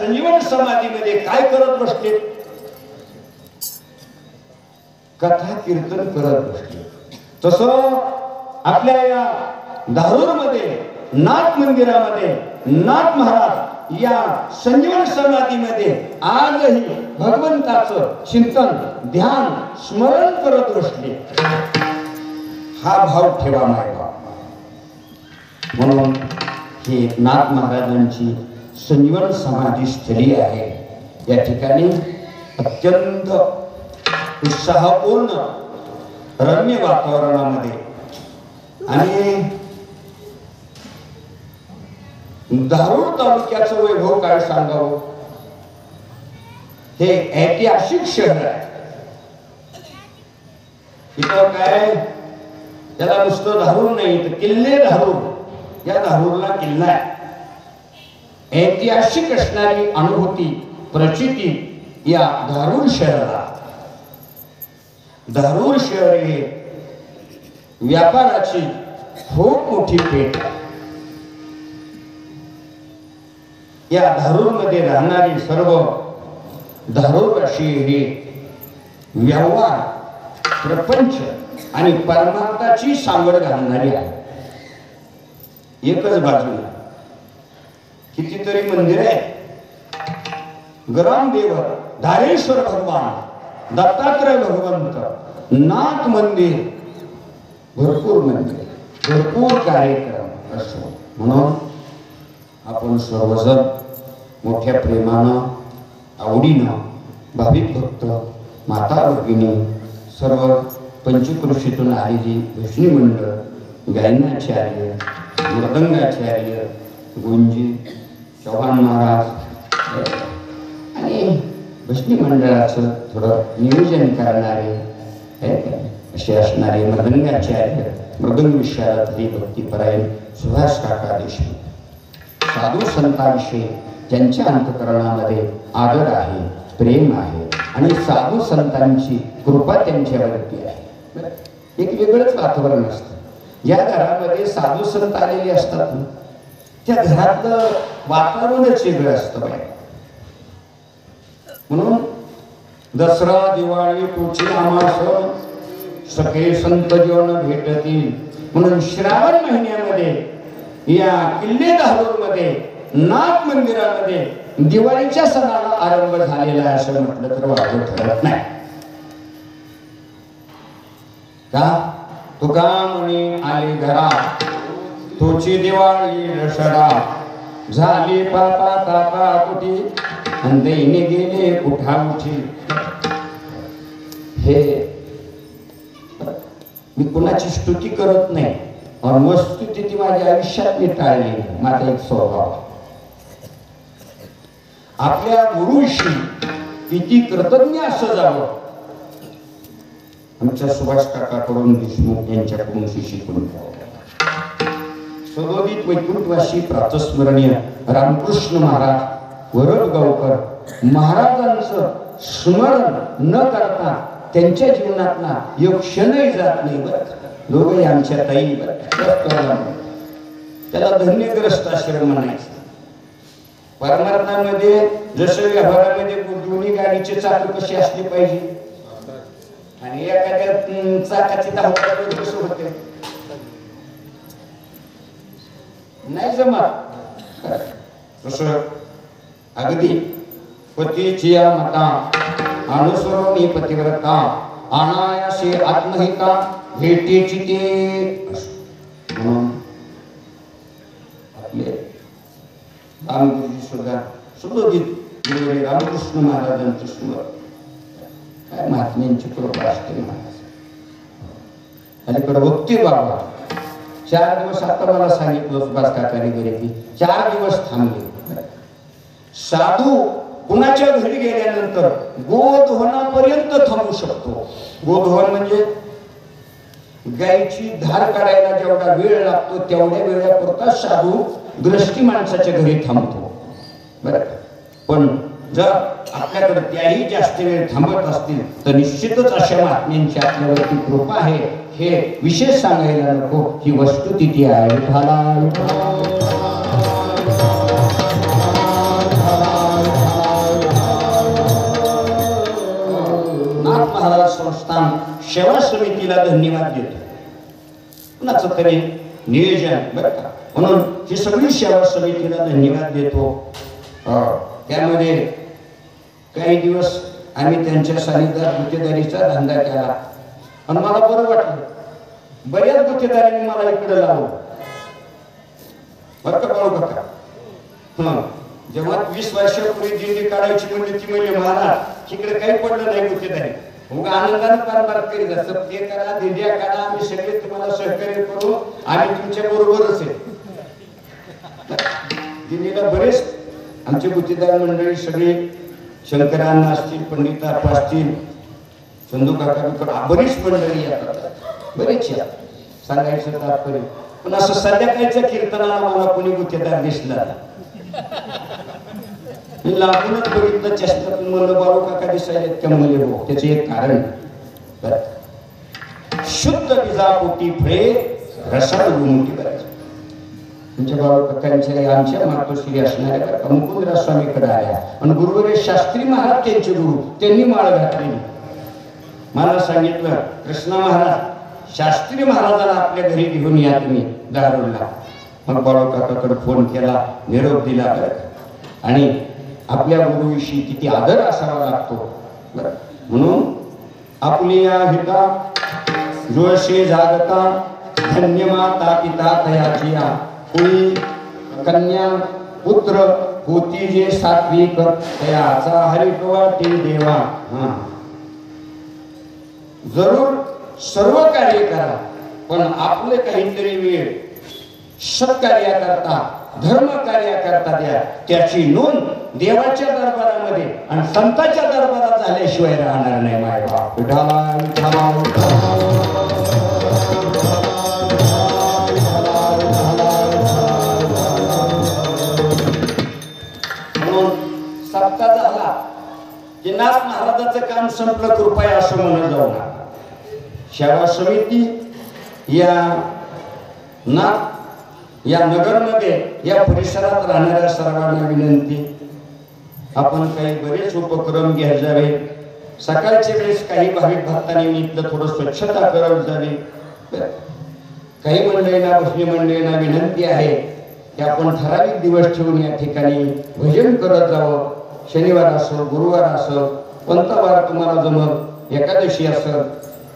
संजीवन समाधीमध्ये काय करत बसले? कथा कीर्तन करत बसले. तसं आपल्या या धारूर मध्ये नाथ मंदिरामध्ये नाथ महाराज या संजीवन समाधीमध्ये आजही भगवंताचं चिंतन ध्यान स्मरण करत बसले. हा भाव ठेवा माय बाप. म्हणून ही नाथ महाराजांची संजीवन समाधी स्थळी आहे. या ठिकाणी अत्यंत उत्साहपूर्ण रम्य वातावरणामध्ये आणि धारूर तालुक्याचं वैभव काय सांगावं. हे ऐतिहासिक शहर आहे. इथं काय त्याला नुसतं धारूर नाही तर किल्ले धारूर. या धारूरला किल्ला आहे. ऐतिहासिक असणारी अनुभूती प्रचिती या धारूर शहराला. धारूर शहर हे व्यापाराची खूप मोठी पेठ आहे. या धारूर मध्ये राहणारी सर्व धारूरवासी हे व्यवहार प्रपंच आणि परमार्थाची सांगड घालणारी आहे. एकच बाजूला कितीतरी मंदिर आहे. ग्रामदेव धारेश्वर भगवान दत्तात्रय भगवंत नाथ मंदिर भरपूर मंदिर भरपूर कार्यक्रम असो. म्हणून आपण सर्वजण मोठ्या प्रेमानं आवडीनं भाविक भक्त माता भगिनी सर्व पंचक्रोशीतून आलेली भजनी मंडळ गायनाचार्य मृदंगाचार्य गुंजी चव्हाण महाराज आणि भजनी मंडळाचं थोडं नियोजन करणारे असे असणारे मृदंगाचार्य मृदंग विशारद भक्तीपरायण सुभाष काका देशमुख. साधू संतांविषयी त्यांच्या अंतःकरणामध्ये आदर आहे प्रेम आहे आणि साधू संतांची कृपा त्यांच्यावरती आहे. एक वेगळंच वातावरण असतं. ज्या घरामध्ये साधू संत आलेले असतात त्या घरातलं वातावरणच वेगळं असतं. म्हणून दसरा दिवाळी तुझी आमास सखे संत जीवन भेटतील. म्हणून श्रावण महिन्यामध्ये या किल्ले धारूर मध्ये नाथ मंदिरामध्ये दिवाळीच्या सणाला आरंभ झालेला आहे असं म्हटलं तर वावग ठरत नाही. का तुका म्हणे आले घरा तुझी दिवाळी दसरा झाली पापा तापा कुठी अंधेने गेले कुठा उठी. हे मी कुणाची स्तुती करत नाही और वस्तुस्थिती ती माझ्या आयुष्यात मी टाळली. माझा एक स्वभाव आपल्या गुरुविषयी किती कृतज्ञ असं जावं. आमच्या सुभाष काकाकडून देशमुख यांच्याकडून शिकून सदोदित वैकुंठवासी प्रातस्मरणीय रामकृष्ण महाराज वरदगावकर महाराजांचं स्मरण न करता त्यांच्या जीवनातला योग क्षणही जात नाही. दोघे आमच्या ताई त्याला धन्यग्रस्त आश्रम म्हणायचं. परमार्थामध्ये जसं व्यवहारामध्ये दोन्ही गाडीचे चाक कशी असली पाहिजे आणि एखाद्या चाकाची धावपळ कसं होते नाही जमत. तसं अगदी पतीची मता अनुसरून पतिव्रता अनायासे आत्महिता भेटीची ते म्हणून आपले रामगुरुजी सुद्धा सुदोदित रामकृष्ण महाराजांचं स्मरण काय महात्म्यांची कृपा असते. महाराज अलीकडे भक्ती बाबा 4 दिवस आता मला सांगितलं सुभाष काकाने गेले की 4 दिवस थांबले. साधू कुणाच्या घरी गेल्यानंतर गोधवनापर्यंत थांबू शकतो. गोधवन म्हणजे गायची धार काढायला जेवढा वेळ लागतो तेवढ्या वेळापुरता साधू ग्रस्ती माणसाच्या घरी थांबतो. बरं पण जर आपल्याकडे त्याही जास्त वेळ थांबत असतील तर निश्चितच अशा महात्म्यांची आपल्यावरती कृपा आहे. हे विशेष सांगायला नको. ही वस्तुस्थिती आहे. धन्यवाद देतो. कुणाचं तरी नियोजन बरं का, म्हणून ही सगळी सेवा समितीला धन्यवाद देतो. त्यामध्ये काही दिवस आम्ही त्यांच्या सानिध्यात गुत्तेदारीचा धंदा केला आणि मला बरं वाटलं. बऱ्याच गुत्तेदारांनी मला इकडे लावलं बरं का बाळू काका. जेव्हा 20 वर्षापूर्वी दिंडी काढायची म्हणजे ती म्हणजे महाराज इकडे काही पडलं नाही गुत्तेदारी. उगा आनंदानं पारंपरिक करीत असं ते करा दिंड्या काढा आम्ही सगळे तुम्हाला सहकार्य करू आम्ही तुमच्या बरोबरच आहे. दिंडीला बरेच आमचे गुत्तेदार मंडळी सगळे शंकरांना असतील पंडित असतील चंदू काका बरीच मंडळी येतात बरेच सांगायचं तात्पर्य. पण असं संध्याकाळच्या कीर्तनाला मला कोणी गुत्तेदार दिसला मी लागूनच बघितलं चष्म्यातून म्हणलं बाळू काका दिसायला त्या म्हणले हो. त्याचे एक कारण शुद्ध बीजापोटी फळे रसाळ गुमुटी करायचं. तुमच्या बाळू काकांच्या आमच्या मातोश्री असणाऱ्या मुकुंदराज स्वामीकडे आल्या आणि गुरुवर्य शास्त्री महाराज त्यांचे गुरु त्यांनी माळ घातली. मला सांगितलं कृष्णा महाराज शास्त्री महाराजाला आपल्या घरी घेऊन या तुम्ही दारोडला. मग बाळू काकाकडे फोन केला निरोप दिला आणि आपल्या गुरुविषयी किती आदर असावा लागतो म्हणून आपली या हिता जोशी जागता धन्य माता पिता तयाची कुळी कन्या पुत्र होती जे सात्विक तयाचा हरिकवाटी देवा. जरूर सर्व कार्य करा पण आपले काहीतरी वेळ सत्कार्याकरता धर्म कार्याकरता द्या. त्याची नोंद देवाच्या दरबारामध्ये आणि संतांच्या दरबारात झाल्याशिवाय राहणार नाही. माय बाप म्हणून सप्ताह झाला की नाथ महाराजाचं काम संपलं कृपया असं म्हणत जाऊ नका. सेवा समिती या नाथ या नगरमध्ये या परिसरात राहणाऱ्या सर्वांना विनंती आपण काही बरेच उपक्रम घ्यावे. सकाळच्या वेळेस काही भाविक भक्तांनिमित्त थोडं स्वच्छता करावी जावी. काही मंडळींना भजनी मंडळींना विनंती आहे की आपण ठराविक दिवस ठेवून या ठिकाणी भजन करत जावं. शनिवार असो गुरुवार असो कोणता वार तुम्हाला जमत एकादशी असं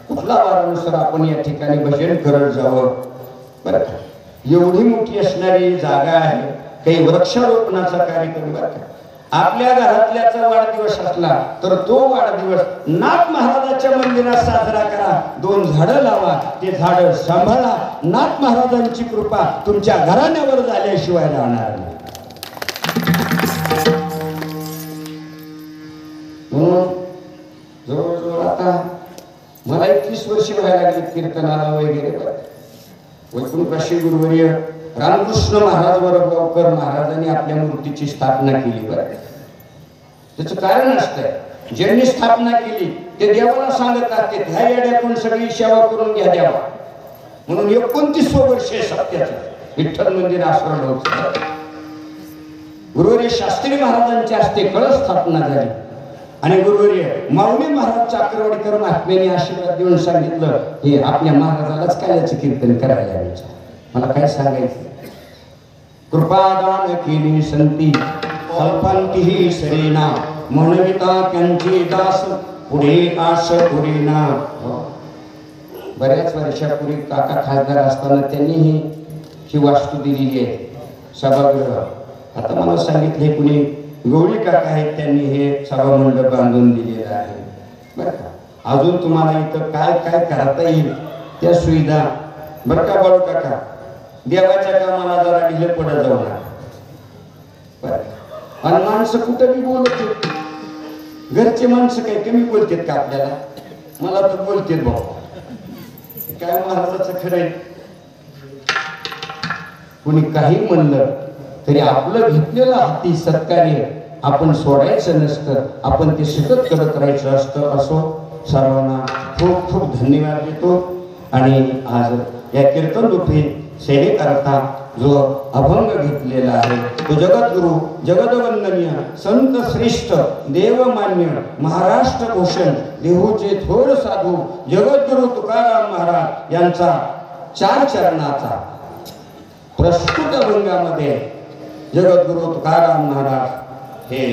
कुठला वारानुसार आपण या ठिकाणी भजन करत जावं. बरं एवढी मोठी असणारी जागा आहे. काही वृक्षारोपणाचा कार्यक्रम आपल्या घरातल्याचा वाढदिवस असला तर तो वाढदिवस नाथ महाराजाच्या मंदिरात साजरा करा. 2 झाडं लावा ते झाडं सांभाळा. नाथ महाराजांची कृपा तुमच्या घराण्यावर झाल्याशिवाय राहणार नाही. म्हणून जवळजवळ आता मला 21 वर्ष व्हायला लागली कीर्तनाला वगैरे. वैकुंठवासी गुरुवर्य रामकृष्ण महाराज वरगावकर महाराजांनी आपल्या मूर्तीची स्थापना केली. बरं त्याचं कारण असतंय ज्यांनी स्थापना केली ते देवाला सांगत असते ह्या येड्यातून सगळी सेवा करून घ्या देवा म्हणून 29 वर्ष सत्याचं विठ्ठल मंदिर आश्रम होतं. गुरुवर्य शास्त्री महाराजांच्या हस्ते कळस स्थापना झाली आणि गुरुवर्य माऊली महाराज चाकरवाडीकर महात्म्याने आशीर्वाद देऊन सांगितलं हे आपल्या महाराजालाच काल्याचं कीर्तन करायला यायचं. मला काय सांगायचं कृपादान केली संती कल्पांतीही सरेना म्हणविता त्यांची दास पुढे आस पुरेना. बऱ्याच वर्षापूर्वी काका खासदार असताना त्यांनी ही वास्तू दिलेली आहे सभागृह. आता मला सांगितले कुणी गवळी काका आहेत त्यांनी हे सभामंडप बांधून दिलेलं आहे. बरं का अजून तुम्हाला इथं काय काय करता येईल त्या सुविधा बरं का बाळू काका देवाच्या कामाला जरा ढिले पडत जाऊ नका. बरं आणि माणसं कुठं बी बोलत घरचे माणसं काही कमी बोलतात का आपल्याला. मला तर बोलतेत भाऊ काय महाराजाचं खरं आहे. कुणी काही म्हणलं तरी आपलं घेतलेलं हाती सत्कार्य आपण सोडायचं नसतं. आपण ते सतत करत राहायचं असतं. असो सर्वांना खूप खूप धन्यवाद देतो. आणि आज या कीर्तन रूपी सेवेकरता जो अभंग घेतलेला आहे तो जगद्गुरु जगदवंदनीय संत श्रेष्ठ देवमान्य महाराष्ट्र भूषण देहूचे थोर साधू जगद्गुरु तुकाराम महाराज यांचा 4 चरणाचा प्रस्तुत अभंगामध्ये जगद्गुरु तुकाराम महाराज हे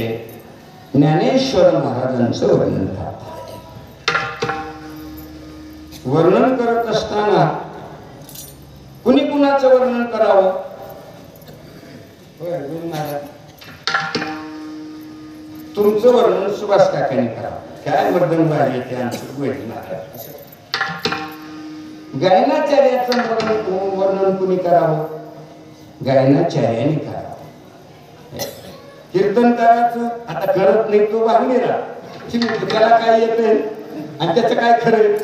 ज्ञानेश्वर महाराजांचं वर्णन करतात. वर्णन करत असताना कुणी कुणाचं वर्णन करावं? तुमचं वर्णन सुभाष काकांनी करावं. काय मर्दन बाहेर येते आमचं गायनाचार्याचं वर्णन कुणी करावं? गायनाचार्याने करावं. कीर्तनकाराचं आता करत नाही तो बाहेर त्याला काय येते आणि त्याचं काय खरं?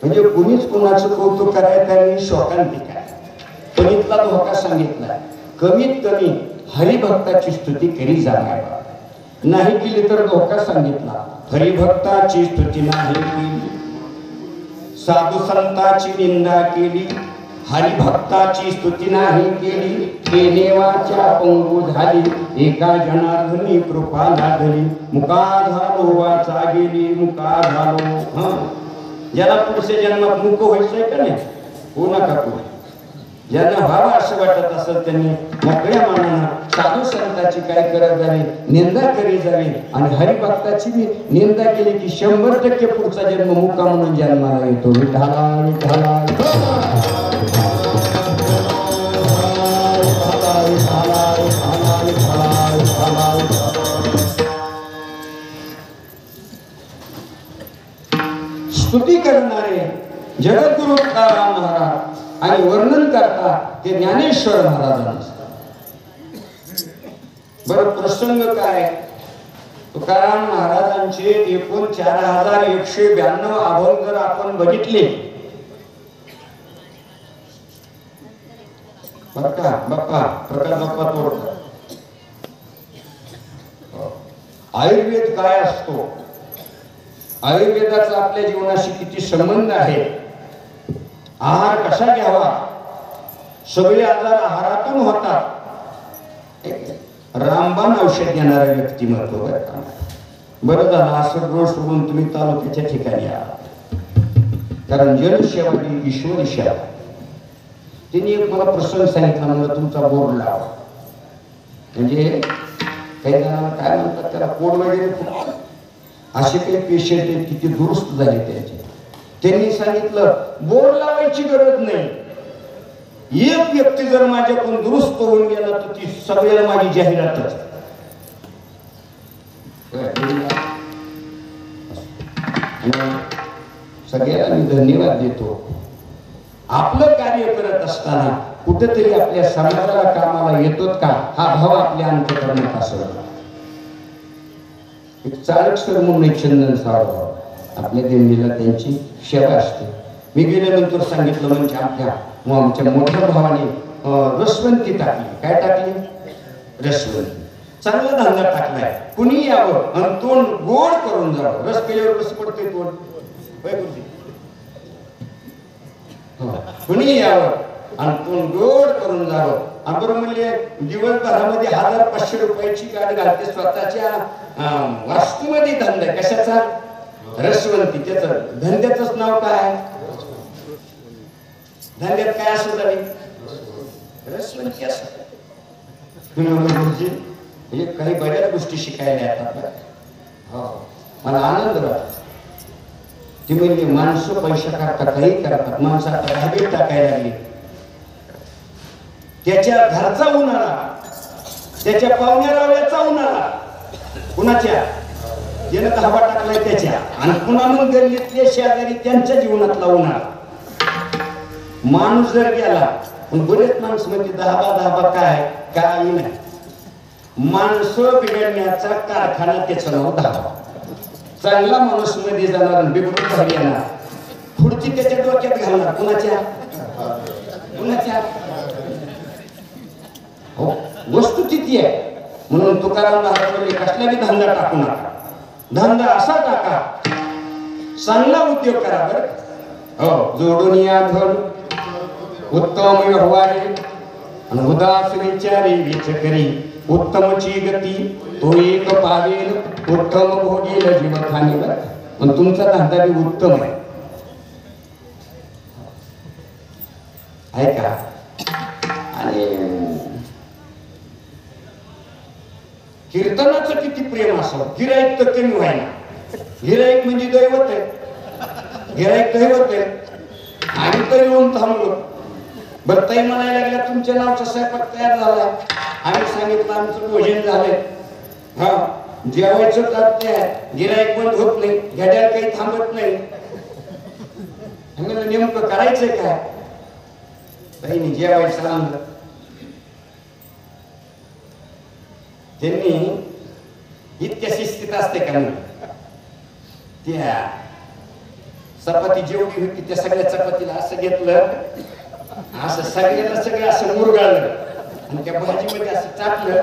म्हणजे कुणीच कुणाचं कौतुक करायचं आणि शोकांतिक आहे. पण इथला धोका सांगितला कमीत कमी हरिभक्ताची स्तुती केली जाणार नाही केली तर धोका सांगितला. हरिभक्ताची स्तुती नाही केली, साधू संतांची निंदा केली, हरिभक्ताची स्तुती नाही केली, ते देवाच्या पंगू झाली, एका जनार्दनी कृपा लादली, मुका झालो वाचा गेली, मुका झालो. ज्याला पुढच्या जन्मात मुक व्हायचंय का नाही हो नका पुढे. ज्यांना व्हावं असं वाटत असेल त्यांनी मोकळ्या मनानं साधू संतांची काय करत जावी, निंदा करी जावी आणि हरिभक्ताची बी निंदा केली की 100% पुढचा जन्म मुका म्हणून जन्माला येतो. विठाला विठाला स्तुती करणारे जगद्गुरु तुकाराम महाराज आणि वर्णन करतात ते ज्ञानेश्वर महाराजांचं. बरं प्रसंग काय? तुकाराम महाराजांचे एकूण 4192 अभंग जर आपण बघितले बघा बाप्पा प्रकाश बाप्पा तोडतात. आयुर्वेद काय असतो, आयुर्वेदाचा आपल्या जीवनाशी किती संबंध आहे, आहार कसा घ्यावा, सगळे आजार आहारातून होतात. रामबाण औषध देणारा व्यक्तिमत्व. बरं झालं असं रोज सोडून तुम्ही तालुक्याच्या ठिकाणी आहात, कारण जनसेवा ही ईश्वर सेवा. त्यांनी एक मला प्रसंग सांगितला, मला तुमचा बोर्ड लावा. म्हणजे काही जणांना काय म्हणतात त्याला कोड वगैरे असे काही पेशंट आहेत किती दुरुस्त झाले त्याचे. त्यांनी सांगितलं बोर्ड लावायची गरज नाही, एक व्यक्ती जर माझ्याकडून दुरुस्त होऊन गेला तर ती सगळ्याला माझी जाहिरातच. सगळ्याला मी धन्यवाद देतो. आपलं कार्य करत असताना कुठेतरी आपल्या समाजाला कामाला येतोत का हा भाव आपल्या अंतःकरणात असावा. एक चालक सर म्हणून एक चंदन सावळगाव आपल्या देवणीला त्यांची सेवा असते. मी गेल्यानंतर सांगितलं म्हणजे आमच्या मोठ्या भावाने रसवंती टाकली. काय टाकली? रसवंती. चांगला धंदा टाकलाय. कुणी यावं आणि तोंड गोड करून जावं. रस केल्यावर कसं पडते तोंड? कुणी यावं आणि तोंड गोड करून जावं. आपण म्हणले दिवसभरामध्ये 1500 रुपयाची गाडी घालते स्वतःच्या वास्तूमध्ये. धंदा कशाचा? रसवंती. त्याचं धंद्याचंच नाव काय? धंद्यात काय असं झाले? रसवंती असं. म्हणजे काही बऱ्याच गोष्टी शिकायला येतात. मला आनंद वाटतो. ती म्हणजे माणसं पैसा करतात, काही करतात. माणसं आता हवेत टाकायला लागली. त्याच्या घरचा उन्हाळा, त्याच्या पाहुण्या रावळ्याचा उन्हाळा, कुणाच्या ज्यानं हवा टाकलाय त्याच्या, आणि पुन्हा मग गल्लीतले शेजारी त्यांच्या जीवनातला उन्हाळा. माणूस जर गेला, पण बरेच माणसं म्हणजे दहाबा काय काही नाही. माणसं बिघडण्याचा कारखाना त्याचं नाव दहाबा. चांगला माणूस मध्ये जाणार बिघडून घरी येणार, पुढची त्याच्या डोक्यात घालणार. कुणाच्या कुणाच्या हो वस्तुस्थिती आहे. म्हणून तुकाराम महाराज म्हणले कसला बी धंदा टाकू नका. धंदा असा टाका, चांगला उद्योग करा. बरं हो, जोडून या धन उत्तम व्यवहारी आणि उदास विचारी विच करी उत्तमची गती तो एक पावेल उत्तम भोगील जीवखानीवर. पण तुमचा धंदा बी उत्तम आहे का? आणि कीर्तनाचं किती प्रेम असावं. गिराईक तर कमी व्हायना. गिराईक म्हणजे दैवत आहे. गिराईक दैवत आहे. आम्ही तर येऊन थांबलो. बरं ताई म्हणायला लागल्या तुमच्या नावचा स्वयंपाक तयार झाला. आम्ही सांगितलं आमचं भोजन झालंय. हा जेवायचं जात नाही. गिराईक बंद होत नाही. घड्याळ काही थांबत नाही. आम्ही नेमकं करायचंय काय? ताईने जेवायचं आणलं. त्यांनी इतक्या शिस्तीत असते का नाही. त्या चपाती जेवढी होती त्या सगळ्या चपातीला असं घेतलं, असं सगळ्याला सगळं असं मुरगाळलं आणि त्या भाजीमध्ये असं टाकलं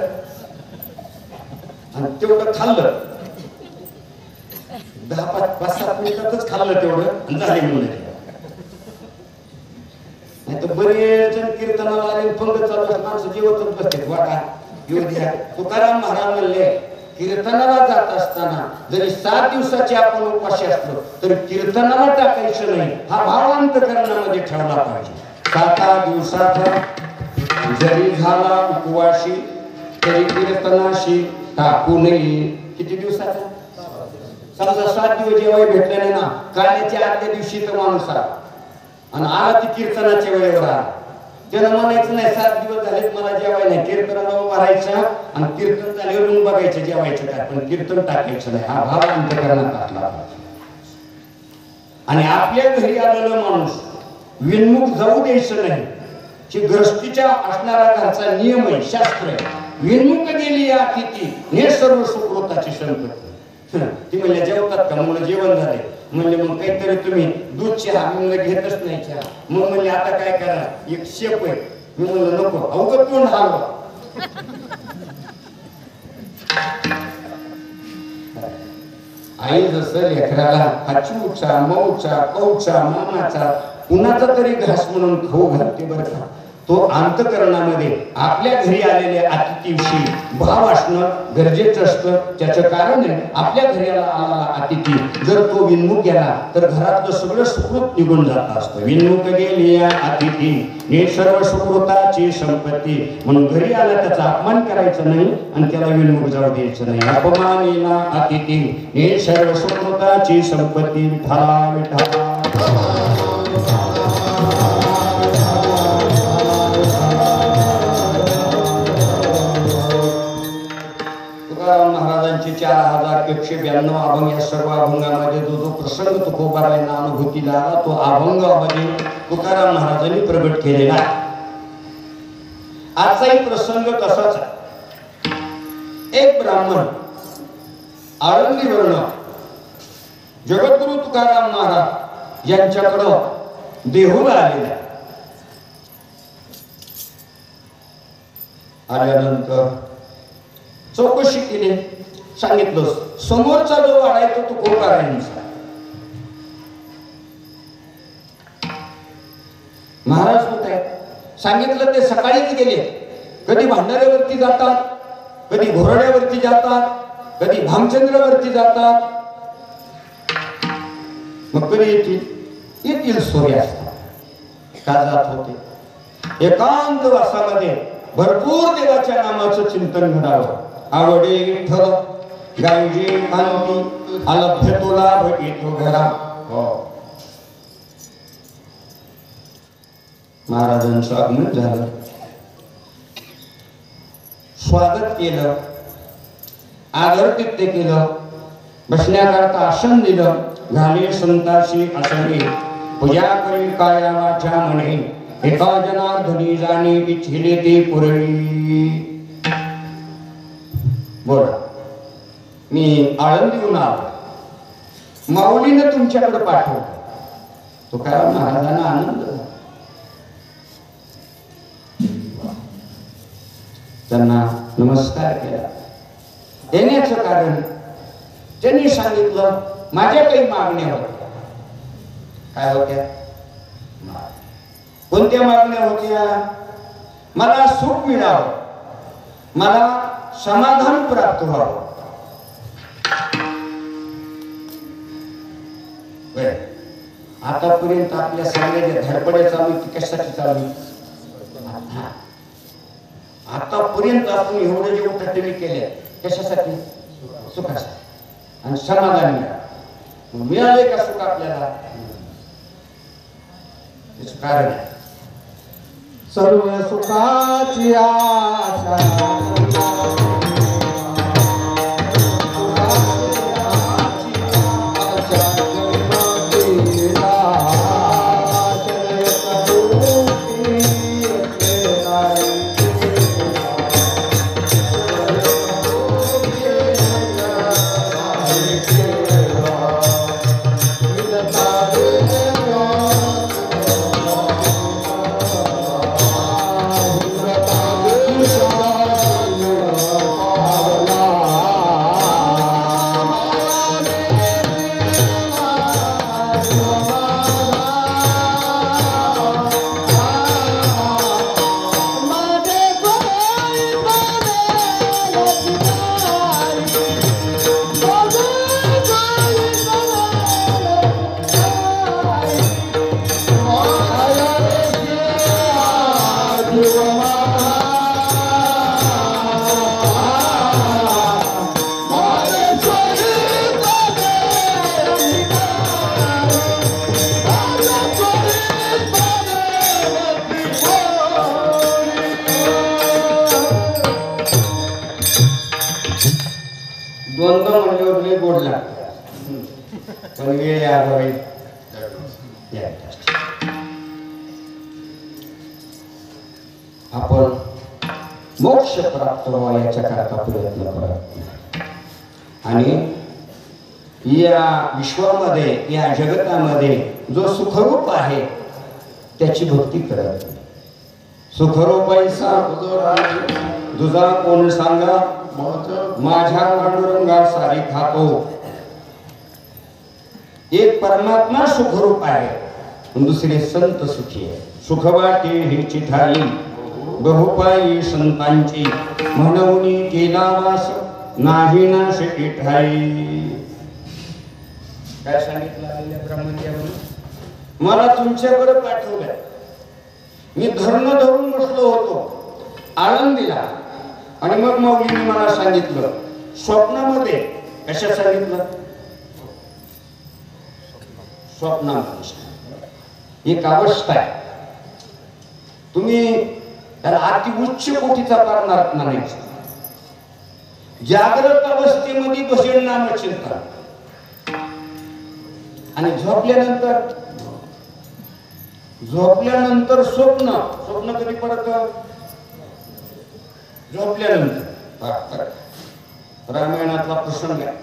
आणि तेवढं खाल्लं. 10-5-7 मिनिटातच खाल्लं तेवढं आणि झाले म्हणून. नाही तर बरेच जण कीर्तनाला आले पंगत चालू माणसं जेवतच बसतात. वाटा येऊ द्या. तुकाराम महाराज म्हणले कीर्तनाला जात असताना जरी 7 दिवसाचे आपण उपाशी असलो तर कीर्तनाला टाकायचं नाही. हा भाव अंतःकरणामध्ये ठेवला पाहिजे. 7 दिवसात जरी झाला उपवाशी तरी कीर्तनाशी टाकू नये. किती दिवसाचा? समजा 7 दिवस जेवाय भेटले नाही ना, काल्याच्या आदल्या दिवशी तर माणूस आला आणि आला ती कीर्तनाच्या वेळेवर आला. त्यानं म्हणायचं नाही 7 दिवस झालेत मला जेवाय नाही. कीर्तनाला उभारायचं आणि कीर्तन झाल्यावर बघायचं जेवायचं काय, पण कीर्तन टाकायचं नाही. हा भाव अंतःकरणात असला. आणि आपल्या घरी आलेला माणूस विनमुख जाऊ द्यायचं नाही. ग्रस्तीच्या असणारा घरचा नियम आहे, शास्त्र आहे. विनमुख गेली या अतिथी हे सर्व सुकृताची संपत्ती. ती म्हणल्या जेवतात का? म्हणलं जेवण झाले. म्हणले मग काहीतरी तुम्ही दूध चहा. म्हणलं घेतच नाही चहा. मग म्हणले आता काय करा, एक शेप आहे. मी म्हणलं नको, अवघड तोंड हलवा. आई जसं लेकराला हाचूचा मऊचा कौचा मामाचा कुणाचा तरी घास म्हणून खाऊ घालते बरं का, तो अंतःकरणामध्ये आपल्या घरी आलेल्या अतिथीविषयी भाव असणं गरजेचं असतं. त्याचं कारण आहे आपल्या घरी आलेला अतिथी जर तो विनमुख गेला तर घरातलं सगळं सुकृत निघून जात असतं. विनमुख गेली अतिथी हे सर्व सुकृताची संपत्ती. म्हणून घरी आला त्याचा अपमान करायचा नाही आणि त्याला विनमुख जाऊ द्यायचं नाही. अपमानेला अतिथी हे सर्व सुकृताची संपत्ती. विठ्ठला विठ्ठला. महाराजांचे 4192 अभंग. या सर्व अभंगामध्ये जो प्रसंग तुकोबारायांना अनुभूतीला आला तो अभंगामध्ये तुकाराम महाराजांनी प्रगट केलेला आहे. आजचाही प्रसंग तसाच आहे. एक ब्राह्मण आळंदीवरून जगद्गुरु तुकाराम महाराज यांच्याकडं देहूला आलेला. आल्यानंतर चौकशी केली. सांगितलं समोरचा जो वाडा आहे तो तुकोबारायांचा. महाराज कुठे आहे? सांगितलं ते सकाळीच गेले. कधी भांडाऱ्यावरती जातात, कधी घोरड्यावरती जातात, कधी भामचंद्रावरती जातात. मग कधी येतील सूर्यास्त. का जात होते? एकांत वासामध्ये भरपूर देवाच्या नामाचं चिंतन घडावं. आवडे विठ्ठल गायजे कांती अलभ्य तुला भेटो घरा. महाराजांचं आगमन झालं. स्वागत केलं, आदरातिथ्य केलं, बसण्याकरता आसन दिलं. घाले संताशी आसने पूजा करी काया वाचा म्हणे. एका जनार्दनी जाणे इच्छिले ते पुरवी. बोला, मी आळंदीहून आलो, माऊलीनं तुमच्याकडे पाठवलं. तुकाराम महाराजांना आनंद झाला. त्यांना नमस्कार केला. येण्याचं कारण त्यांनी सांगितलं माझ्या काही मागण्या होत्या. काय होत्या? कोणत्या मागण्या होत्या? मला सुख मिळावं, मला समाधान प्राप्त व्हावं. आतापर्यंत आपल्या सगळ्या धडपड्या चालू की कशासाठी चालू? आतापर्यंत आपण एवढे जे उठटणी केले कशासाठी? सुखासाठी आणि समाधान मिळाले का सुख आपल्याला? त्याचं कारण आहे सर्व सुखाची आशा द्वंद्व म्हणल्यावर लय गोड लागतं, पण वेळ अभावी आपण मोक्ष प्राप्त व्हावा याच्या करता प्रयत्न करत आणि या विश्वामध्ये या जगतामध्ये जो सुखरूप आहे त्याची भक्ती करत. सुखरूप ऐसा तुझा कोण सांगा, माझ्या पांडुरंगा सारी खातो. एक परमात्मा सुखरूप आहे, दुसरे संत सुखी आहे. सुखवाटे ही चिठाई बहुपायी संतांची, म्हणून केला वास नाही ना शकी ठाई. काय सांगितलं ब्रह्मदेवाने? मला तुमच्याकडे पाठवलंय. मी धरणं धरून बसलो होतो आळंदीला आणि मग मौलीने मला सांगितलं स्वप्नामध्ये. कशा सांगितलं? स्वप्नामध्ये एक अवस्था आहे, तुम्ही त्याला अति उच्च कोटीचा पारणार नाही. जागृत अवस्थेमध्ये भजन नाम चिंतन आणि झोपल्यानंतर स्वप्न. स्वप्न कधी पडत? झोपल्यानंतर. रामायणातला प्रसंग आहे.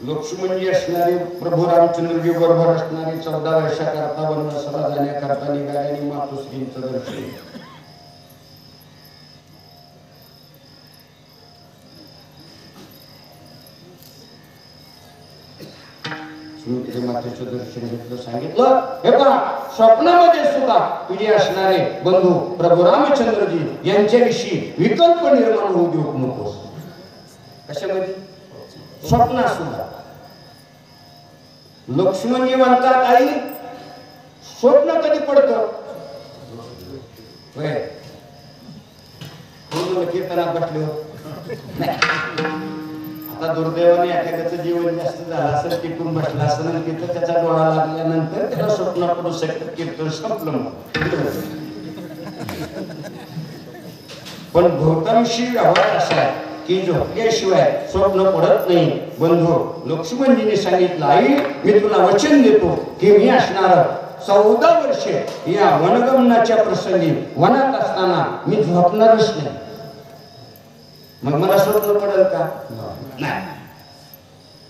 लक्ष्मणजी असणारे प्रभू रामचंद्रजी बरोबर असणारे 14 वर्षाकरता वनवासाला जाण्याकरता निघाले आणि मातोश्रींचं दर्शन. मातेचं दर्शन घेतलं. सांगितलं हे पहा, स्वप्नामध्ये सुद्धा तुझे असणारे बंधू प्रभू रामचंद्रजी यांच्याविषयी विकल्प निर्माण होऊ देऊ नकोस. कशामध्ये? स्वप्ना सुद्धा. लक्ष्मणजी म्हणतात आई स्वप्न कधी पडतं? कीर्तनात बसले हो. आता दुर्दैवाने एखाद्याचं जीवन जास्त झालं असेल, टिकून बसला असेल आणि तिथं त्याचा डोळा लागल्यानंतर त्याला स्वप्न पडू शकतं. कीर्तन संपलं. पण बहुतांशी व्यवहार असा आहे की झोपल्याशिवाय स्वप्न पडत नाही. बंधू लक्ष्मणजीने सांगितलं आई मी तुला वचन देतो की मी असणार 14 वर्षे या वनगमनाच्या प्रसंगी वनात असताना मी झोपणारच नाही. मग मला स्वप्न पडेल का? नाही.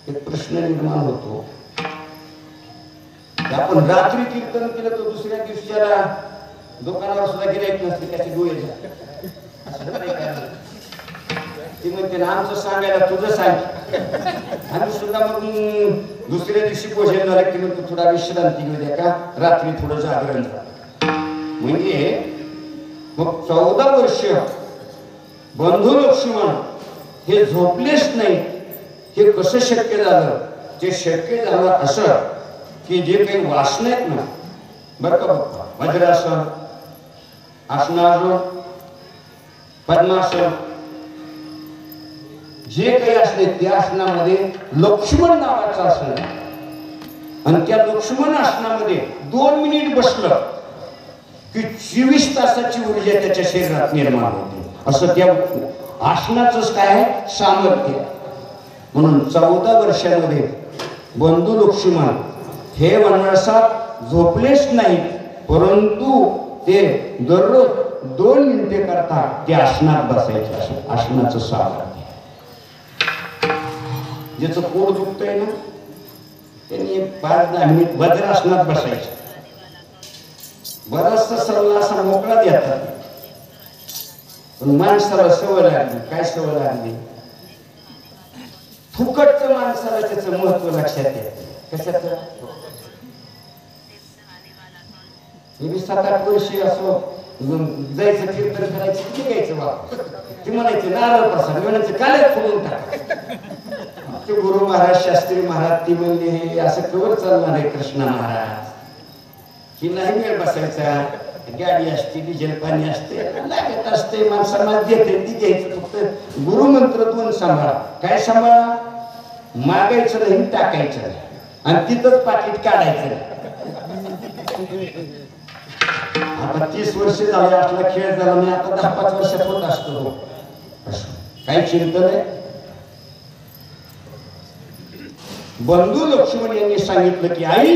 एक प्रश्न निर्माण होतो. आपण रात्री कीर्तन केलं तर दुसऱ्या दिवशीला दुकानावर सुद्धा गिराईक नसते, त्याचे डोळे ती म्हणते आमचं सांगायला तुझं सांग. आम्ही सुद्धा मग दुसऱ्या दिवशी भोजन झालं की मग थोडा विश्रांती घेऊ द्या का, रात्री थोडं जागरण झालं. म्हणजे मग 14 वर्ष बंधू लक्ष्मण हे झोपलेच नाही. हे कसं शक्य झालं? ते शक्य झालं असं की जे काही वासना आहेत ना, बरं का बाप्पा, वज्रासन, आसनासन, पद्मासन, जे काही असले त्या आसनामध्ये लक्ष्मण नावाचं आसन आहे. आणि त्या लक्ष्मण आसनामध्ये 2 मिनिट बसलं की 24 तासाची ऊर्जा त्याच्या शरीरात निर्माण होते. असं त्या आसनाचंच काय आहे, सामर्थ्य. म्हणून 14 वर्षामध्ये बंधू लक्ष्मण हे वनवासात झोपलेच नाहीत, परंतु ते दररोज 2 मिनिटे करता ते आसनात बसायचे. आसनाचं सामर्थ्य. ज्याचं पोट दुखतंय ना त्यांनी 5-10 मिनिट वज्रासनात बसायचं. बराचसा सल्ला असा मोकळा देतात, पण माणसाला सवय लागली. काय सवय लागली? फुकटचं माणसाला त्याचं महत्व लक्षात येतं. कशाचं? मी 7-8 वर्षी असं जायचं, कीर्तन करायचं, किती घ्यायचं बाप, ते म्हणायचे नारळ प्रसाद, म्हणायचं काल्यात फुलून टाक. ते गुरु महाराज, शास्त्री महाराज ती म्हणले हे असं कवर चालणार आहे कृष्णा महाराज, की नाही वेळ बसायचा, गाडी असते, डिझेल पाणी असते, लागत असते, माणसांना देते ती घ्यायचं. फक्त गुरुमंत्र 2 सांभाळा. काय सांभाळा? मागायचं नाही, टाकायचं नाही, आणि तिथंच पाकिट काढायचं. आता 30 वर्ष झाले आपला खेळ झाला नाही, आता 10-5 वर्षात होत असतो. काही चिंता नाही. बंधू लक्ष्मण यांनी सांगितलं की आई,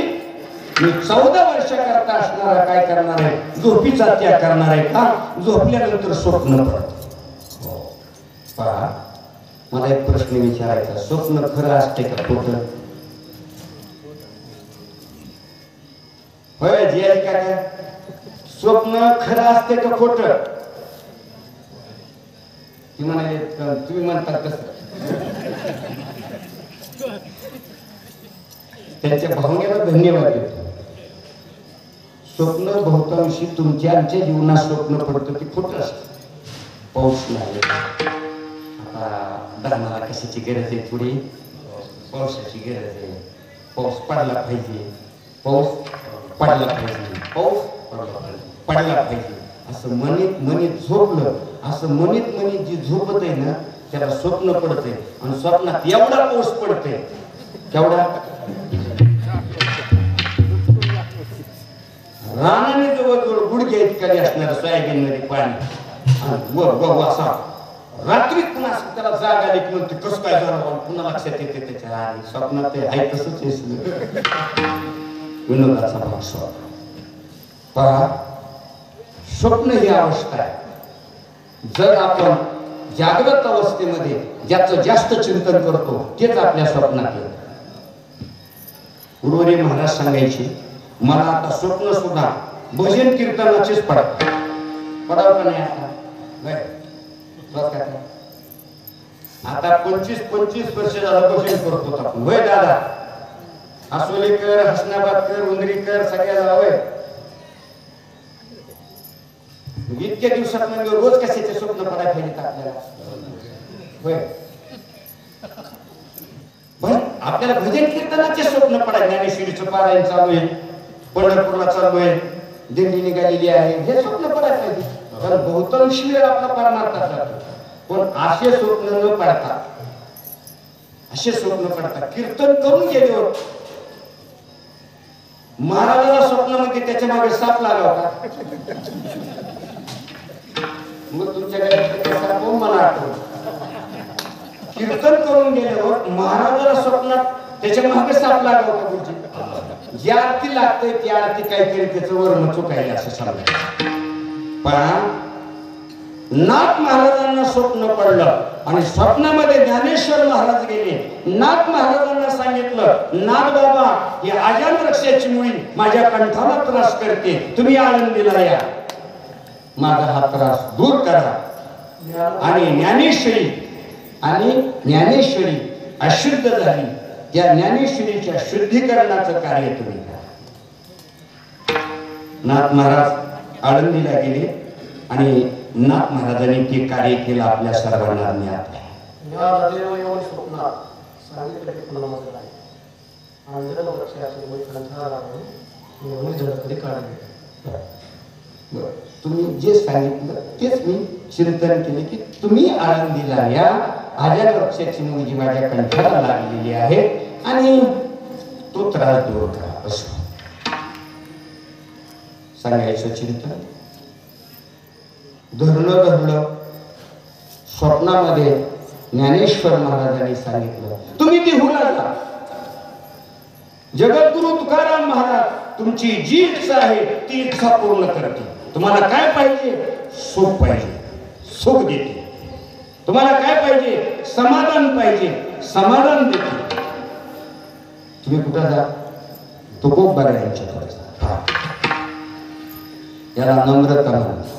मी 14 वर्ष करता असणारा काय करणार आहे? झोपीचा त्याग करणार आहे. का? झोपल्यानंतर स्वप्न पडतं. पहा, मला एक प्रश्न विचारायचा, स्वप्न खरं असते का खोटं? होय जी आहे का? स्वप्न खरं असते का खोटं? ती म्हणाले तुम्ही म्हणतात कसं? त्यांच्या भावनेला धन्यवाद देतो. स्वप्न बहुतांशी तुमच्या आमच्या जीवनात स्वप्न पडतं ते खोटं असतं. पाऊस नाही, आता धरणाला कशाची गरज आहे? पुढे पावसाची गरज आहे. पाऊस पडला पाहिजे, पाऊस पडला पाहिजे, पाऊस पडला पाहिजे, असं म्हणत झोपलं. असं म्हणत जी झोपत आहे ना त्याला स्वप्न पडतंय. आणि स्वप्नात एवढा पाऊस पडतंय, केवढा? रानाने जवळजवळ गुडघ्या इतकाली असणार सोयाबीन मध्ये पाणी असा. रात्री पुन्हा त्याला जाग आली की म्हणते कसं काय झालं, पुन्हा लक्षात येते त्याच्या स्वप्नात ते आहे तसंच विनोदाचा भाग स्वप्न. पहा, स्वप्न ही अवस्था आहे. जर आपण जागृत अवस्थेमध्ये ज्याचं जास्त चिंतन करतो तेच आपल्या स्वप्नात येतं. उर्वरी महाराज सांगायचे, मला आता स्वप्न सुद्धा भजन कीर्तनाचेच पडत. पडाव का नाही? आता 25 वर्ष झालं भजन करतो आपण. होय दादा, आसोलीकर, हसनाबादकर, उंदरीकर सगळ्याला होय. इतक्या दिवसात म्हणजे रोज कशाचे स्वप्न पडायला पाहिजे आपल्याला? होय, पण आपल्याला भजन कीर्तनाचे स्वप्न पडायचे. ज्ञानेश्वरीचं पारायण चालू आहे, पंढरपूरला चालू आहे, दिंडी निघालेली आहे, हे स्वप्न पडायला पाहिजे. कारण बहुतांश वेळ आपला परमार्थात जातो. पण असे स्वप्न न पडतात, असे स्वप्न पडतात. कीर्तन करून गेल्यावर महाराजाला स्वप्नामध्ये त्याच्या मागे साप लागला होता. मग तुमच्या मला आठवलं, कीर्तन करून गेल्यावर महाराजाला स्वप्नात त्याच्या मागे साप लागला होता. गुरुजी, ज्या आरती लागते त्या आरती काहीतरी त्याचं वर्ण चुकायला असं सांगायचं. पण नाथ महाराजांना स्वप्न पडलं आणि स्वप्नामध्ये ज्ञानेश्वर महाराज गेले. नाथ महाराजांना सांगितलं, नाथ बाबा, ही अजान वृक्षाची मुळी माझ्या कंठाला त्रास करते, तुम्ही आळंदीला या, माझा हा त्रास दूर करा. आणि ज्ञानेश्वरी अशुद्ध झाली, त्या ज्ञानेश्वरीच्या शुद्धीकरणाचं कार्य तुम्ही करा. नाथ महाराज आळंदीला गेले आणि नाथ महाराजांनी ते कार्य केलं आपल्या सर्वांना ज्ञात आहे. तुम्ही जे सांगितलं तेच मी चिंतन केले की तुम्ही आनंदीला या 1000 वर्षाची मुलगी माझ्या कंठाला लागलेली आहे आणि तो त्रास दूर करा असं सांगायचं चिंतन. धरलं स्वप्नामध्ये ज्ञानेश्वर महाराजांनी सांगितलं तुम्ही देहूला जा. जगद्गुरु तुकाराम महाराज तुमची जी इच्छा आहे ती इच्छा पूर्ण करते. तुम्हाला काय पाहिजे? सुख पाहिजे, सुख देते. तुम्हाला काय पाहिजे? समाधान पाहिजे, समाधान देते. तुम्ही कुठं जा? तुकोबा यांच्याकडे जा. याला नम्रता म्हणतात.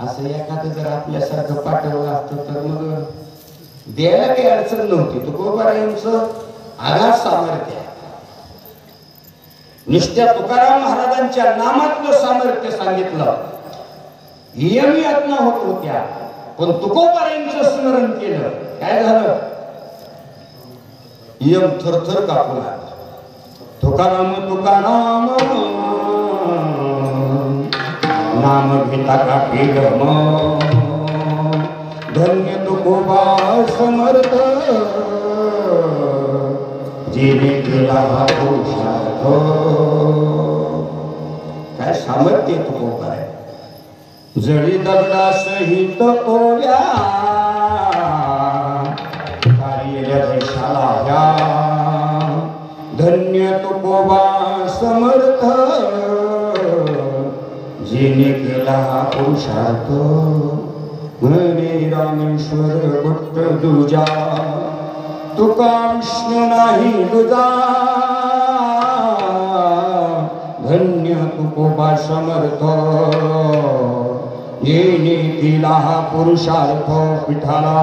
असं एखादं जर आपल्यासारखं पाठवलं असतं तर मग द्यायला काही अडचण नव्हती. तुकोबा यांचं आघात सामर्थ्य, नुसत्या तुकाराम महाराजांच्या नामातलं सामर्थ्य सांगितलं. यमी आत्मा होत होत्या पण तुकोबा यांचं स्मरण केलं काय झालं? यम थरथर कापू लागला. तुकाराम तुकाराम नाम घेता का केलं धन्य तुकोबा समर्थ जिने केला हा पुरुषार्थ. काय सामर्थ्य तुकोबा आहे. जळी दगडा सहित ओढ्या कार्य देशाला ह्या धन्य तुकोबा समर्थ जिने केला हा पुरुषार्थ. म्हणे रामेश्वर भट्ट दुजा तुका विष्णू नाही दुजा धन्य तुकोबा समर्थ येणे केला हा पुरुषार्थ. पिठाला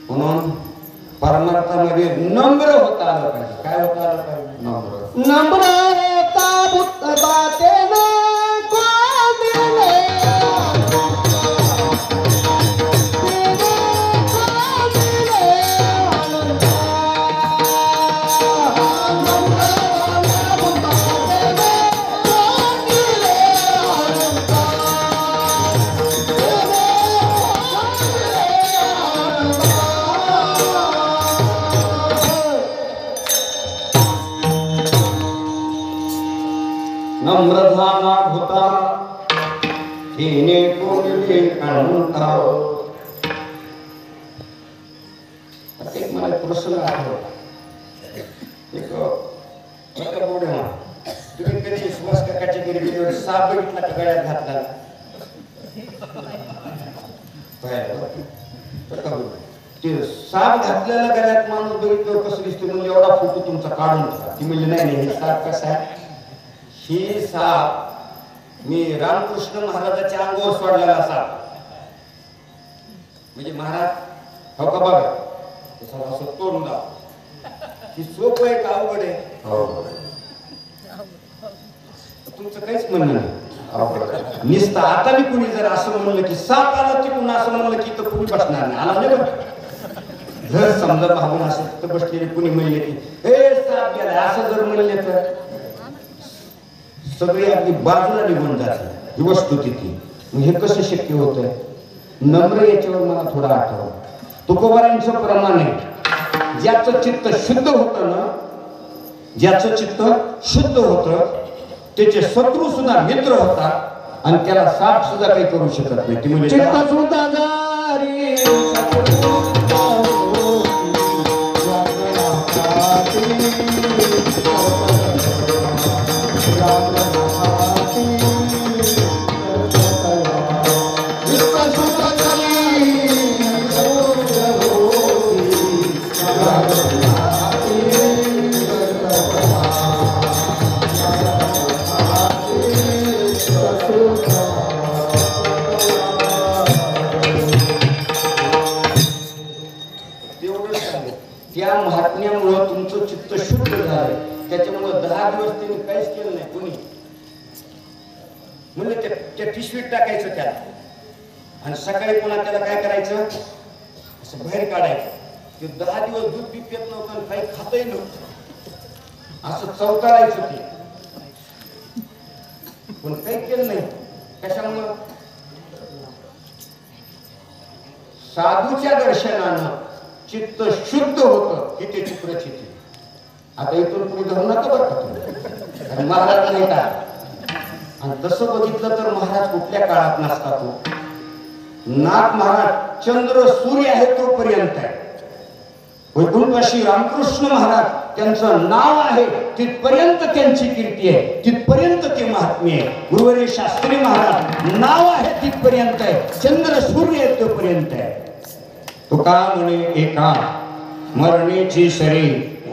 म्हणून परमार्थामध्ये नम्र होता आलं पाहिजे. काय होता आलं पाहिजे? नम्र. नम्रता बुद्धबातेने कोदिले नम्रधाना भूता तिने कोणले काढूनता. एक मला प्रश्न आठवला. एक बोडे तुम्ही कधी सुभाष काकाच्या घरी गेल्यावर साप बघितला का गळ्यात घातला? ते साप घातलेला गळ्यात माणूस बघितल्यावर कसं दिसते म्हणजे एवढा फोटो तुमचा काढून ठेवा. ती म्हणजे नाही हे साप कसा आहे? ही साप मी रामकृष्ण महाराजाच्या अंगावर सोडलेला साप. म्हणजे महाराज हो का बघा असं तोडून दाव. ही सोप आहे का अवघड आहे? तुमचं काहीच म्हणणं नाही. निसतं आता मी कुणी जर असं म्हणलं की साप आला तिकडून असं म्हणलं की तर कुणी बसणार नाही. आला नाही बघ. जर समजा भावून असं तर बसलेले कुणी म्हणले की हे साप गेला असं जर म्हणले तर सगळे अगदी बाजूला निघून जाते ही वस्तुस्थिती. हे कसं शक्य होतंय? नम्र याच्यावर मला थोडं आठवलं. तुकोबारांचं प्रमाण आहे. ज्याचं चित्त शुद्ध होतं ना, ज्याचं चित्त शुद्ध होतं त्याचे शत्रू सुद्धा मित्र होतात आणि त्याला साप सुद्धा काही करू शकत नाही. ती म्हणजे चित्त सुद्धा जारी वाचण्यामुळं तुमचं चित्त शुद्ध झालंय. त्याच्यामुळं 10 दिवस त्यांनी काहीच केलं नाही कोणी. म्हणजे त्या पिशवीत टाकायचं त्याला आणि सकाळी पुन्हा त्याला काय करायचं, असं बाहेर काढायचं. ते 10 दिवस दूध बी पित नव्हतं आणि काही खातही नव्हतं, असं चवताळायचं ते. पण काही केलं नाही. कशामुळं? साधूच्या दर्शनानं चित्त शुद्ध होतं ही त्याची प्रचिती. आता इथून पुढे धरू नका बरं का तुम्ही, कारण महाराज नाही का. आणि तसं बघितलं तर महाराज कुठल्या काळात नसतात तो. नाथ महाराज चंद्र सूर्य आहे तोपर्यंत आहे. वैकुंठवासी रामकृष्ण महाराज त्यांचं नाव आहे तिथपर्यंत त्यांची कीर्ती आहे, तिथपर्यंत ते महात्म्य आहे. गुरुवर्य शास्त्री महाराज नाव आहे तिथपर्यंत आहे, चंद्र सूर्य आहे तोपर्यंत आहे. तुका म्हणे एका मरणेची सरी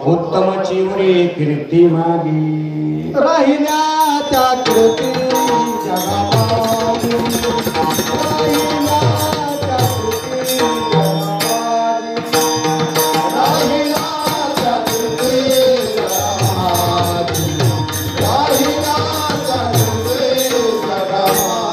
उत्तम चिवरी कीर्ती मागी. राहिल्या त्या कृती जगामागी, राहिल्या त्या कृती जगामागी, राहिल्या त्या कृती जगामागी, राहिल्या त्या कृती जगामागी.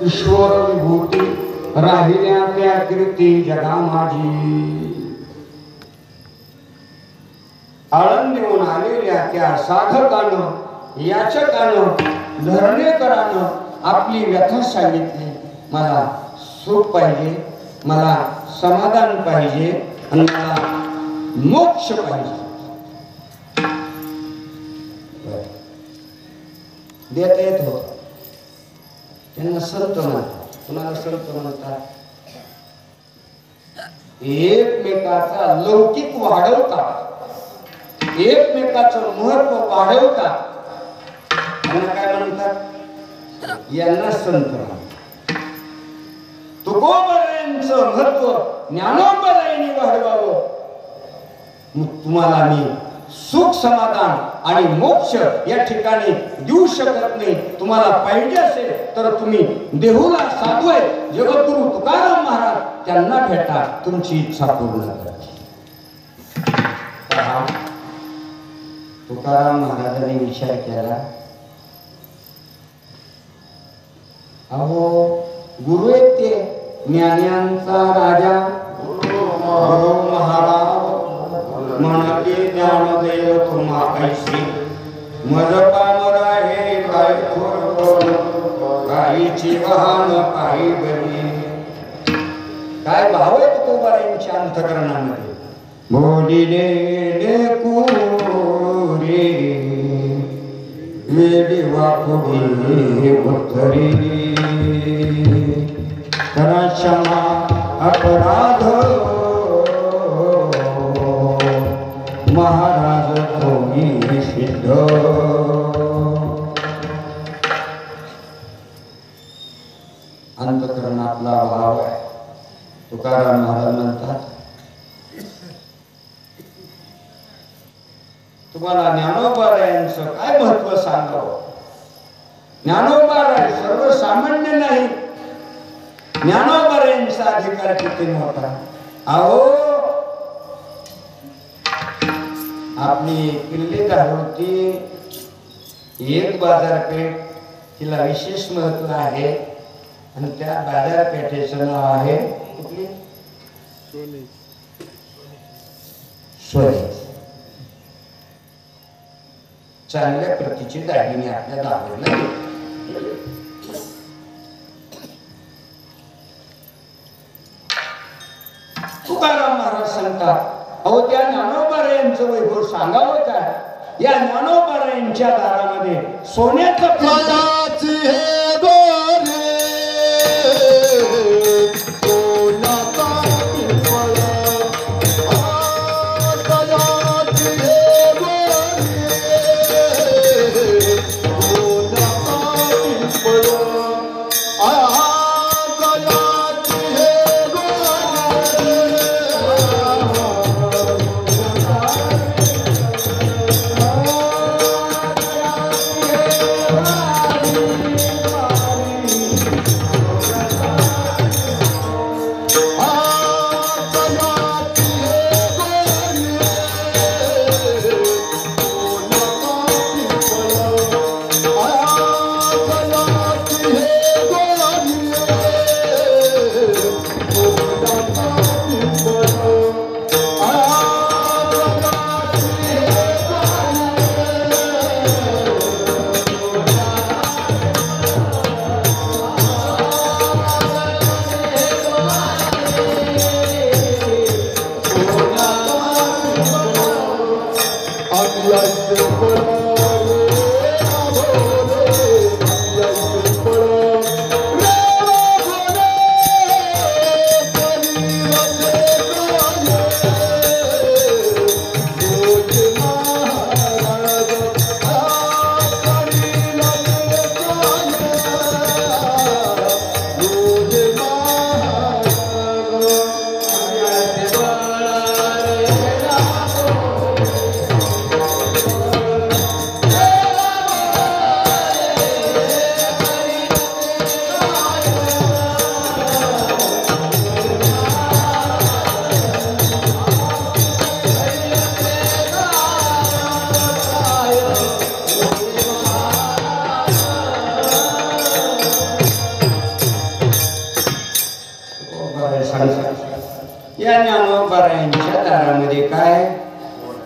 ईश्वर विभूती राहिल्या त्या कीर्ती जगा माझी. आळंदीहून आलेल्या त्या साधकानं याचकानं धरणेकरानं आपली व्यथा सांगितली. मला सुख पाहिजे, मला समाधान पाहिजे आणि मला मोक्ष पाहिजे. देता येत होत. त्यांना संत म्हणतात. कुणाला संत म्हणतात? एकमेकाचा लौकिक वाढवतात, एकमेकाचं महत्व वाढवतात. यांना काय म्हणतात? यांना संत म्हणतात. तुकोबरायांचं महत्व ज्ञानोबरायांनी वाढवावं. मग तुम्हाला मी सुख समाधान आणि मोक्ष या ठिकाणी देऊ शकत नाही. तुम्हाला पाहिजे असेल तर तुम्ही देहूला साधू आहेत जगद्गुरु तुकाराम महाराज, त्यांना भेटा, तुमची इच्छा पूर्ण करते. तुकाराम महाराजांनी विचार केला, अहो गुरु आहेत ते ज्ञान्यांचा राजा गुरु महाराज म्हणाले ज्ञानदेव तुम्हा ऐशी मज कामरा हे काय थोर काहीची वाहन काही बरी. काय भाव आहे तुकोबारायांच्या अंतकरणामध्ये. बोलिले लेकुरे वेडी वाकुडी उद्धरी करा क्षमा अपराध महाराज तुम्ही सिद्ध. अंतकरणातला भाव आहे. तुकाराम महाराज म्हणतात, तुम्हाला ज्ञानोबारायांचं काय महत्व सांगावं. ज्ञानोबाराय सर्वसामान्य नाही. ज्ञानोबारायांचा अधिकार किती मोठा. अहो आपली किल्ली होती एक बाजारपेठ, तिला विशेष महत्व आहे आणि त्या बाजारपेठेचं नाव आहे कुठली? स्वदेश. चांगल्या प्रतीची दागिने आपल्या दाखवल्या. तुकाराम महाराज सांगतात, अहो त्या ज्ञानोबा ज्ञानोबारायांचं वैभव सांगावं काय? या ज्ञानोबारायांच्या दारामध्ये सोन्याचं कयाची हे गोरे सोन्याचा पिंपळ कयाची हे गोरे सोन्याचा पिंपळ कयाची हे या ज्ञानोबारायांच्या दारामध्ये काय?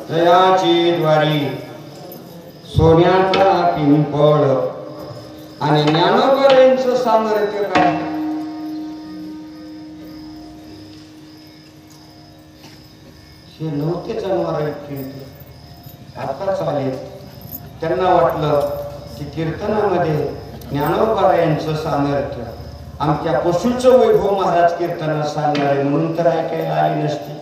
दयाची द्वारी सोन्याचा पिंपळ आणि ज्ञानोबारायांचं सामर्थ्य काय? हे नव्हते जनावर आता चालेल. त्यांना वाटलं की कीर्तनामध्ये ज्ञानोबारायांचं सामर्थ्य आमच्या पशुचं वैभव महाराज कीर्तनात सांगणार आहे म्हणून तर ऐकायला आली नसती.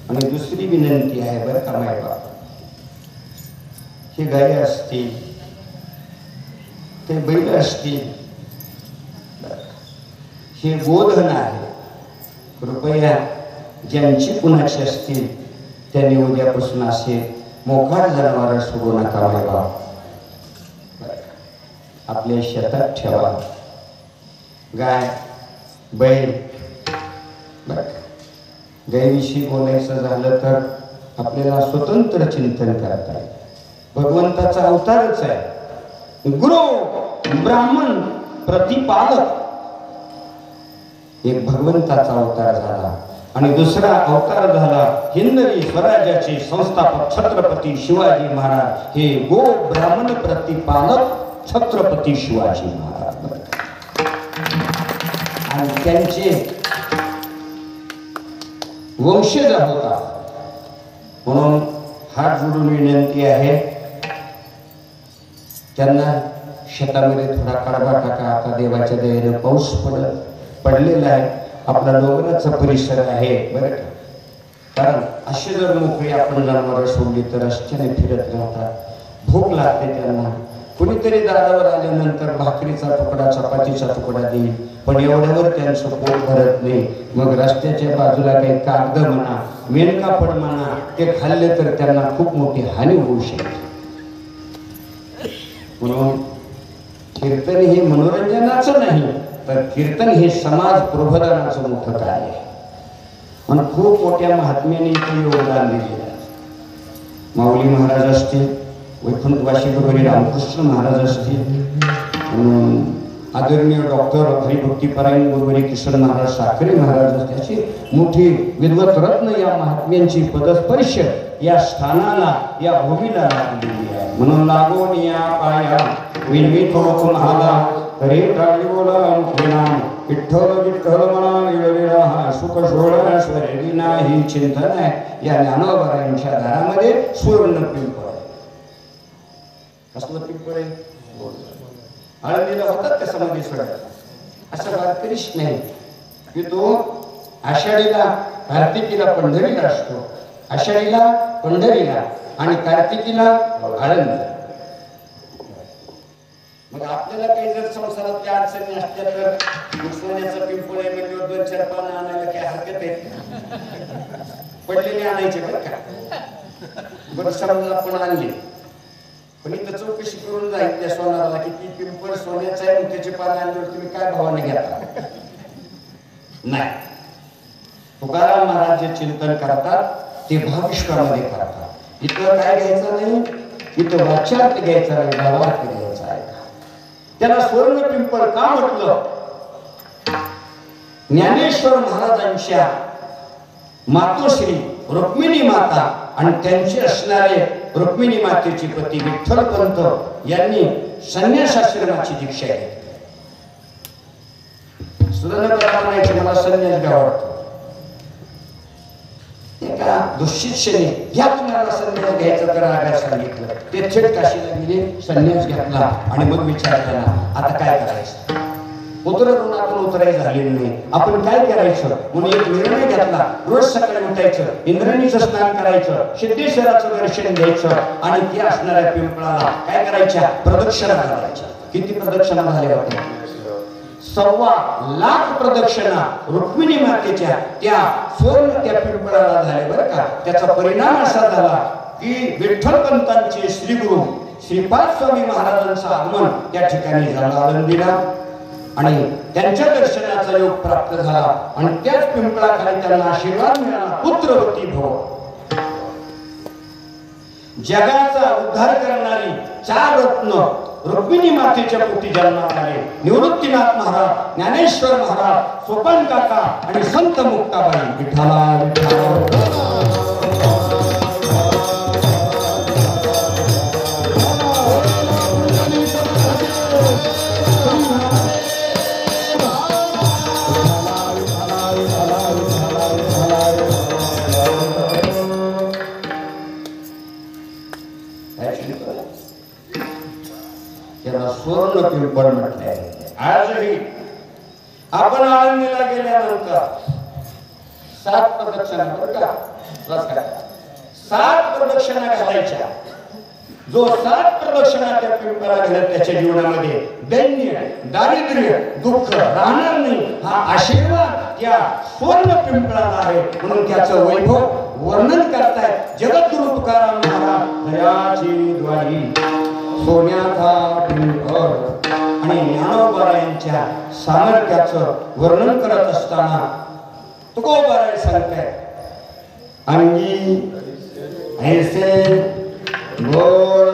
आणि दुसरी विनंती आहे बरं का मायबाप, ही गाई असतील, ते बैल असतील, हे गोधन आहे. कृपया ज्यांची कुणाची असतील त्यांनी उद्यापासून असे मोकाट जनावर सोडू नका मायबाप. आपल्या शेतात ठेवा गाय बैल. गायीविषयी बोलायचं झालं तर आपल्याला स्वतंत्र चिंतन करता येईल. भगवंताचा अवतारच आहे. गुरु ब्राह्मण प्रतिपालक एक भगवंताचा अवतार झाला आणि दुसरा अवतार झाला हिंदवी स्वराज्याचे संस्थापक छत्रपती शिवाजी महाराज. हे गो ब्राह्मण प्रतिपालक छत्रपती शिवाजी महाराज आणि त्यांचे वंशज होता. म्हणून हात जोडून विनंती आहे त्यांना शेतामध्ये थोडा कडबा टाका. आता देवाच्या दयेने पाऊस पडलेला आहे. आपला डोंगराचा परिसर आहे बरं. कारण अशी जर मोकळी आपण जनावरं सोडली तर रस्त्याने फिरत राहतात. भूक लागते त्यांना. कुणीतरी दारावर आल्यानंतर भाकरीचा तुकडा चपातीचा तुकडा देईल पण एवढ्यावर त्यांचं पोट भरत नाही. मग रस्त्याच्या बाजूला काही कागद म्हणा मेनकापड म्हणा ते खाल्ले तर त्यांना खूप मोठी हानी होऊ शकते. म्हणून कीर्तन हे मनोरंजनाचं नाही तर कीर्तन हे समाज प्रबोधनाचं मोठं कार्य आहे. पण खूप मोठ्या महात्म्याने इथे योगदान दिलेलं आहे. माऊली महाराज असतील, वैकुंठवासी भगवान रामकृष्ण महाराज असतील, आदरणीय डॉक्टर हरिभक्तीपरायण गुरुवारी किशन महाराज साखरे महाराज असतील, अशी मोठी विद्वत रत्न या महात्म्यांची पदस्पर्श या स्थानाला या भूमीला लागलेली आहे. म्हणून लागून या पाया विनवी थोडं तुम्हाला तरी टाळी बोला विठ्ठल विठ्ठल म्हणा विळविळा हा सुख सोहळ्याश्वरी नाही चिंतन आहे या ज्ञानोबरायांच्या दारामध्ये सुवर्ण पिंपळ आहे. कसलं पिंपळ आहे? आळंदीला होतात का समाधी सोडायला? असं वारकरीच नाही की तो आषाढीला कार्तिकीला पंढरीला असतो, आषाढीला पंढरीला आणि कार्तिकीला आळंदीला. मग आपल्याला काही जर संसारातल्या अडचणी असल्या तर सोन्याचं पिंपळ आहे म्हणजे 2-4 पानं आणायला काय हरकत आहे? पडलेले आणायचे बरं का. बरं समजा आपण आणले पण इथं चौकशी करून जाईल त्या सोनाराला की ती पिंपळ सोन्याचं आहे त्याचे पानं आणल्यावर तुम्ही काय भावाने घेता? नाही. तुकाराम महाराज जे चिंतन करतात ते भाविष्कामध्ये करतात. इथं काय घ्यायचं नाही, इथं वाच्यार्थ घ्यायचा नाही, भावार्थ घ्यायचा आहे. त्याला स्वर्ण पिंपळ का म्हटलं? ज्ञानेश्वर महाराजांच्या मातोश्री रुक्मिणी माता आणि त्यांचे असणारे रुक्मिणी मातेचे पती विठ्ठलपंत यांनी संन्यासाश्रमाची दीक्षा घेतली. सुरेंद्र म्हणायचे मला संन्यास घ्यावा. एका दुष्टित क्षणी या तुम्हाला संन्यास घ्यायचा तर आग्रह सांगितलं. ते थेट काशीला गेले, संन्यास घेतला आणि मग विचार केला आता काय करायचं. उतरून आपण उतरायचं झालेलं नाही, आपण काय करायचं म्हणून एक निर्णय घेतला. रोज सकाळी उठायचं, इंद्राणीचं स्नान करायचं, सिद्धेश्वराचं दर्शन घ्यायचं आणि त्या असणाऱ्या पिंपळाला काय करायच्या? प्रदक्षिणा करायच्या. किती प्रदक्षिणा झाल्या होत्या? 1.25 लाख प्रदक्षिणा रुक्मिणी मातेच्या त्या स्वर्ण त्या पिंपळाला झाले बरं का. त्याचा परिणाम असा झाला की विठ्ठलपंतांचे श्रीगुरु श्रीपाद स्वामी महाराजांचं आगमन त्या ठिकाणी झालं आळंदीला आणि त्यांच्या दर्शनाचा योग प्राप्त झाला आणि त्याच पिंपळाखाली त्यांना आशीर्वाद मिळाला, पुत्रवती भव. जगाचा उद्धार करणारी 4 रत्न रुक्मिणी मातेच्या पोटी जन्माला आले. निवृत्तीनाथ महाराज, ज्ञानेश्वर महाराज, सोपान काका आणि संत मुक्ताबाई. विठ्ठला विठ्ठला. स्वर्ण पिंपळ म्हटलंय. आजही आपण आळंदीला गेल्यानंतर 7 प्रदक्षिणा बरं का, 7 प्रदक्षिणा घालायच्या. जो 7 प्रदक्षिणा त्या पिंपळाला घालत त्याच्या जीवनामध्ये दैन्य, दारिद्र्य, दुःख राहणार नाही हा आशीर्वाद त्या स्वर्ण पिंपळाला आहे. म्हणून त्याचं वैभव वर्णन करतायत जगद्गुरु तुकाराम महाराज. दयाची द्वारी सोन्याचा पिंपळ आणि ज्ञानोबरायांच्या सामर्थ्याचं वर्णन करत असताना तुकोबाराय सांगतायत अंगी ऐसे गोड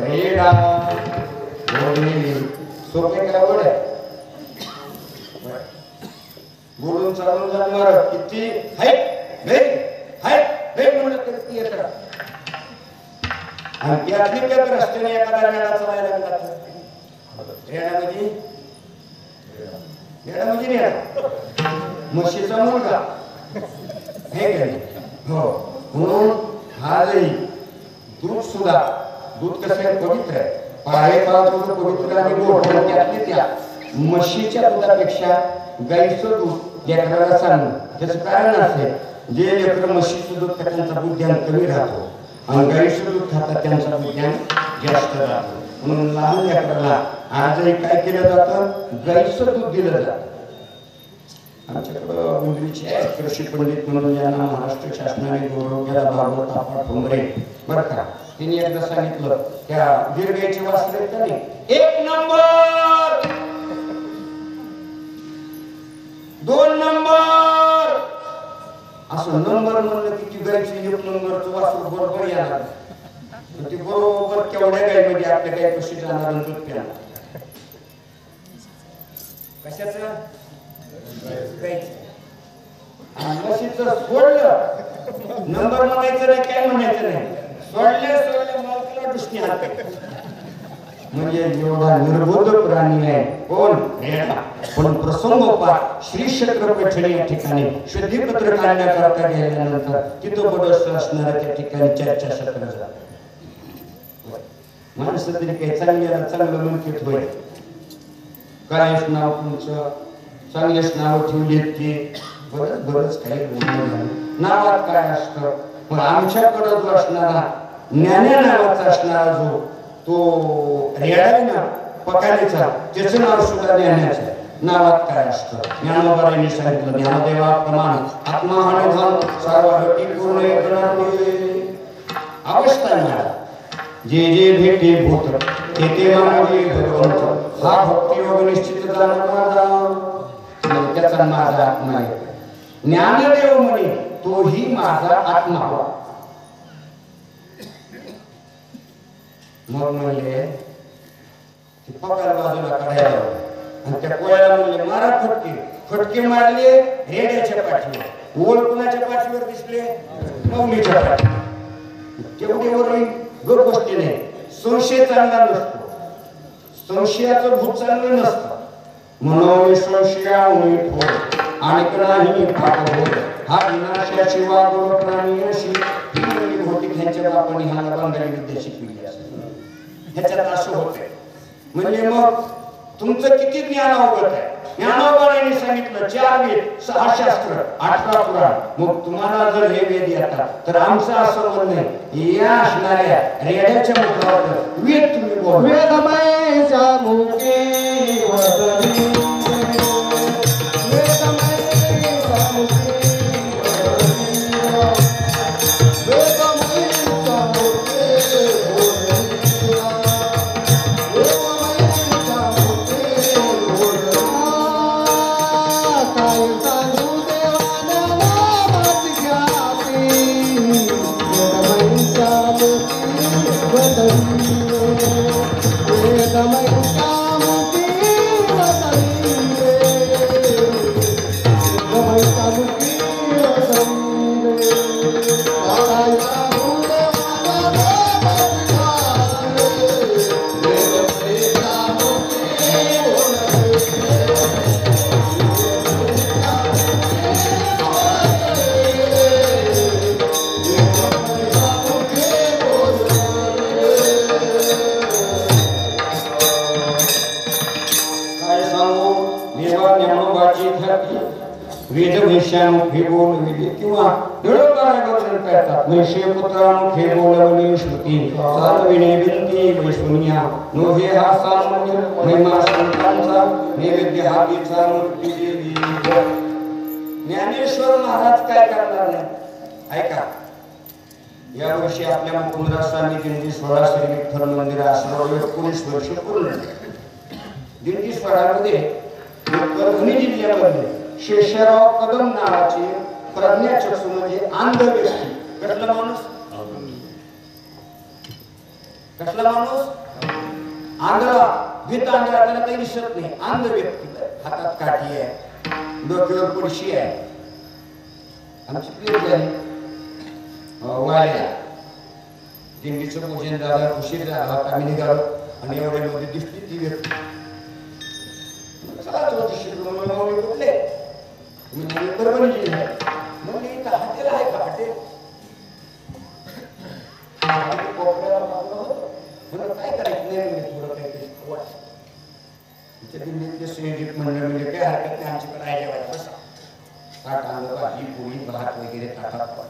रेडा गोडी. सोपे काय गोड आहे? बोलून चालून जाणार किती म्हणलं तर ती येतात आणि त्यातली त्यात रस्त्याने एखादा रेडा चालायला लागला रेडामध्ये रेडा म्हशीचा मुलगा हे काही हो. म्हणून आजही दूध सुद्धा दूध कसं आहे? पवित्र आहे. पाळे पाळतो पवित्र आणि गोड. त्यातली त्या म्हशीच्या दुधापेक्षा गाईचं दूध लेकराला चांगलं. त्याचं कारण असे जे लेकर म्हशीचं दूध त्यांचा बुद्ध्यान कमी राहतो आणि गाईचं दूध खातात त्यांचा बुद्ध्यान जास्त राहतो. म्हणून लहान लेकराला आजही काय केलं जातं? गाईचं दूध दिलं जातं. आमच्याकडं मुंबईचे कृषी पंडित म्हणून यांना महाराष्ट्र शासनाने गौरव केला भागवत आपा ठोंबरे बरं का. तिने एकदा सांगितलं त्या दीर्घाईचे वासरे का नाही 1 नंबर 2 नंबर असं नंबर म्हणलं की ती गायची 1 नंबरचं वासरू बरोबर येणार. ती बरोबर केवढ्या गायमध्ये आपल्या गाय कशी जाणार दूध प्याणार. कशाचं? म्हशीचं सोडलं नंबर म्हणायचं नाही, काय म्हणायचं नाही. सोडले मालकाला दुसरी हात म्हणजे एवढा निर्बोध प्राणी आहे कोण रेडा. पण प्रसंगोपात श्री क्षेत्र पैठणी या ठिकाणी शुद्धीपत्र काढण्याकरता गेल्यानंतर तिथं बडस असणाऱ्या त्या ठिकाणी चर्चा सत्र झालं. माणसं तरी काही चांगलं म्हणत होय, कायच नाव तुमचं, चांगलेच नाव ठेवलेत की बरंच काही नावात काय असतं. पण आमच्याकडं जो असणारा ज्ञान्या नावाचा असणारा जो तो रेडा ना पकालीचा, त्याचं नाव सुद्धा ज्ञानाचं. नावात काय असतं ज्ञानोबारांनी सांगितलं, ज्ञानदेवा प्रमाण आत्मा अनुभव सर्व पूर्ण अवस्था मिळाला. जे जे भेटे भूत ते ते मानवी भगवंत, हा भक्ती योग निश्चित त्याचा माझा आत्मा आहे. ज्ञानदेव म्हणे तोही माझा आत्मा. मग म्हणले पगार बाजूला काढायला आणि त्या कोळ्याला म्हणले मारा फटके मारले रेड्याच्या पाठीवर. ओळ कुणाच्या पाठीवर दिसले? मौलीच्या पाठीवर. तेवढीवर गोष्टी नाही. संशय चांगला नसतो, संशयाचं भूत चांगलं नसतं. म्हणून संशयामुळे ठोर आणि नाही पाप होत, हा विनाशाची वागोड प्राणी अशी ही भौतिक ह्यांच्या बापाने ह्याला बंगाली विद्या शिकविली असेल. ह्याच्यात असं होतंय. म्हणजे मग तुमचं किती ज्ञान अवगत आहे. ज्ञानोबारांनी सांगितलं 4 वेद 6 शास्त्र 18 पुराण. मग तुम्हाला जर हे वेद येतात तर आमचं असं म्हणणं आहे या असणाऱ्या रेड्याच्या मुखावर वेद तुम्ही बोल. वेदमयच्या मुखे वदनी, वेदमयच्या मुखे वदनी, वेदमयच्या मुखे बोलनिया, वेदमयच्या मुखे बोलनिया. काय सांगू देवाना नामात घ्यावी, वेदमयच्या मुखे वदनी, वेदमयच्या मुखे वदनी, वेदमयच्या मुखे वदनी. काय सांगू देवाना नामात घ्यावी, वेदमयच्या मुखे वेदवेशामुखे बोलविले किंवा निळोकारागोचर करतात. वैश्य पुत्रामुखे बोलवली श्रुती चालविणे विनती वैशुन्या नोहे हा सामान्य महिमा संतांचा नैवेद्य हातीचा मूर्ती देवी. ज्ञानेश्वर महाराज काय करणार नाही ऐका. या वर्षी आपल्या मुकुंदरासांनी दिंडी सोहळा श्री विठ्ठल मंदिर आश्रम 19 वर्ष पूर्ण झाली. दिंडी सोहळ्यामध्ये परभणी जिल्ह्यामध्ये शेषराव कदम नावाचे प्रज्ञाचक्षु म्हणजे अंध व्यक्ती. कसला माणूस? कसला माणूस? आंधळा. भीत आंधळा, त्याला काही दिसत नाही. अंध व्यक्ती, हातात काठी आहे, डोक्यावर पडशी आहे. आमची प्रिय झाली वाया दिंडीचं पूजन झालं, उशीर झाला, आम्ही निघालो आणि एवढ्यामध्ये दिसली ती व्यक्ती. चला तो कुठले परभणी जिल्ह्यात. मग इथं हॉटेल आहे का? हॉटेल काय करायचं थोडं काहीतरी दिंडीतले संयोजक मंडळ म्हणजे काय हरकत नाही, आमच्याकडे आहे जेवायला बसा. ताट आणलं, भाजी पोळी भात वगैरे ताटात पड.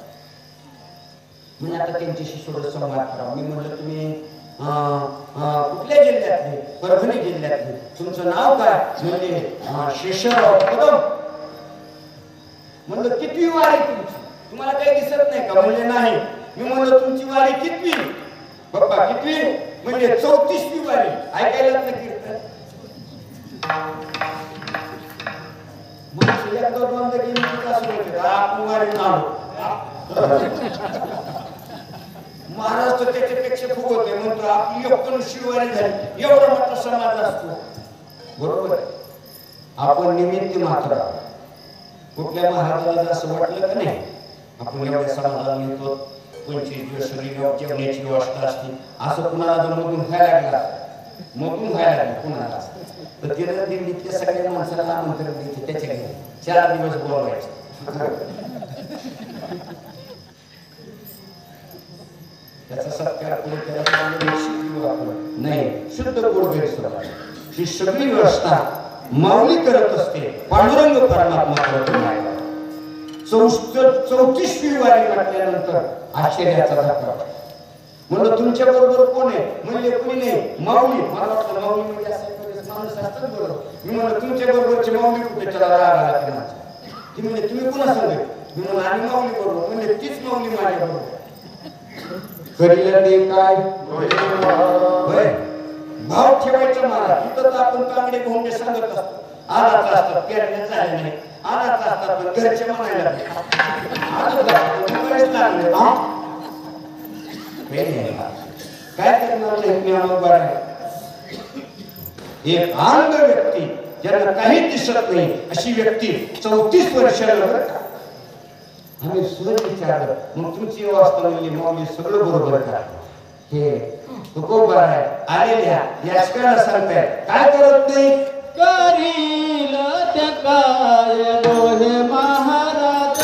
म्हणजे आता त्यांच्याशी थोडं संवाद करा. मी म्हटलं तुम्ही कुठल्या जिल्ह्यातले? परभणी जिल्ह्यातले. तुमचं नाव काय? म्हणजे शेषराव कदम. म्हणलं कितवी वारी तुमची? तुम्हाला काही दिसत नाही का? म्हणजे नाही. मी म्हणलं तुमची वारी कितवी? बाप्पा कितवी? म्हणजे 34वी वारी. ऐकायला नाही कीर्तन. म्हणजे एकदा दोनदा गेली की असं म्हणते आपण वारी नाव महाराज तर त्याच्यापेक्षा फुगवते. म्हणतो आपली 19वी वारी झाली. एवढा मोठा समाज असतो. बरोबर. आपण निमित्त मात्र. कुठल्या महाराजाला असं वाटलं का नाही आपण एवढ्या समाजाला येतो, 25 दिवस जेवण्याची व्यवस्था असते, असं कुणाला जर मधून खायला लागला मधून व्हायला लागलं कुणाला तर तिला दिल्लीतल्या सगळ्या माणसाला आमंत्रण द्यायचे त्याच्या घरी 4 दिवस बोलवायचे. त्याचा सत्कार करून त्याला चांगलं शिकवू आपण नाही शुद्ध गोड गैरसमज ही सगळी व्यवस्था माऊली करत असते. पांडुरंग परमात्मा करत नाही. 34वी वारी म्हटल्यानंतर आश्चर्याचा धक्का म्हणलं तुमच्या बरोबर कोण आहे म्हणजे कोणी नाही माऊली. मला वाटलं माऊली म्हणजे असं माणूस असतात बरोबर. मी म्हणलं तुमच्या बरोबरची माऊली कुठे त्याला राग आला की माझा. ती म्हणजे तुम्ही कोणा सांगेल मी म्हणलं आम्ही माऊली बरोबर म्हणजे तीच माऊली माझ्या बरोबर. करीला ते काय भाव ठेवायचा मला तिथं तर आपण कांगडे भोंगे सांगत असतो. आलाच असतात पेरण्या झाल्या नाही आलाच असतात पण घरच्या म्हणायला काय करणार. एक अंध व्यक्ती ज्यांना काही दिसत नाही अशी व्यक्ती 34 वर्षाला आम्ही सुरत विचारलं मग तुमची अवस्था म्हणजे माऊली सगळं बरोबर का हे तुकोबा आहे आलेल्या याचकाला सांगताय काय करत नाही करील त्या काय दोहे महाराज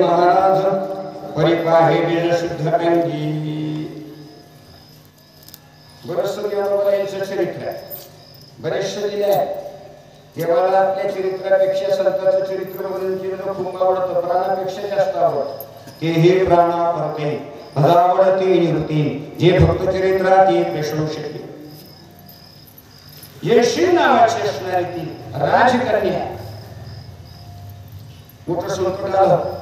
महाराज परिपाहे बिन शुद्ध कंगी. बरंच यांचं चरित्र आहे बरेचसे दिले आहे. देवाला आपल्या चरित्रापेक्षा संतांचं चरित्र वर्णन केलेलं खूप आवडतं. प्राणापेक्षा जास्त आवडतं. ते हे प्राणा परते भगावडते निवृत्ती जे भक्त चरित्रात ये पेशवू शके. यशी नावाची असणारी ती राजकन्या मोठं संकट आलं.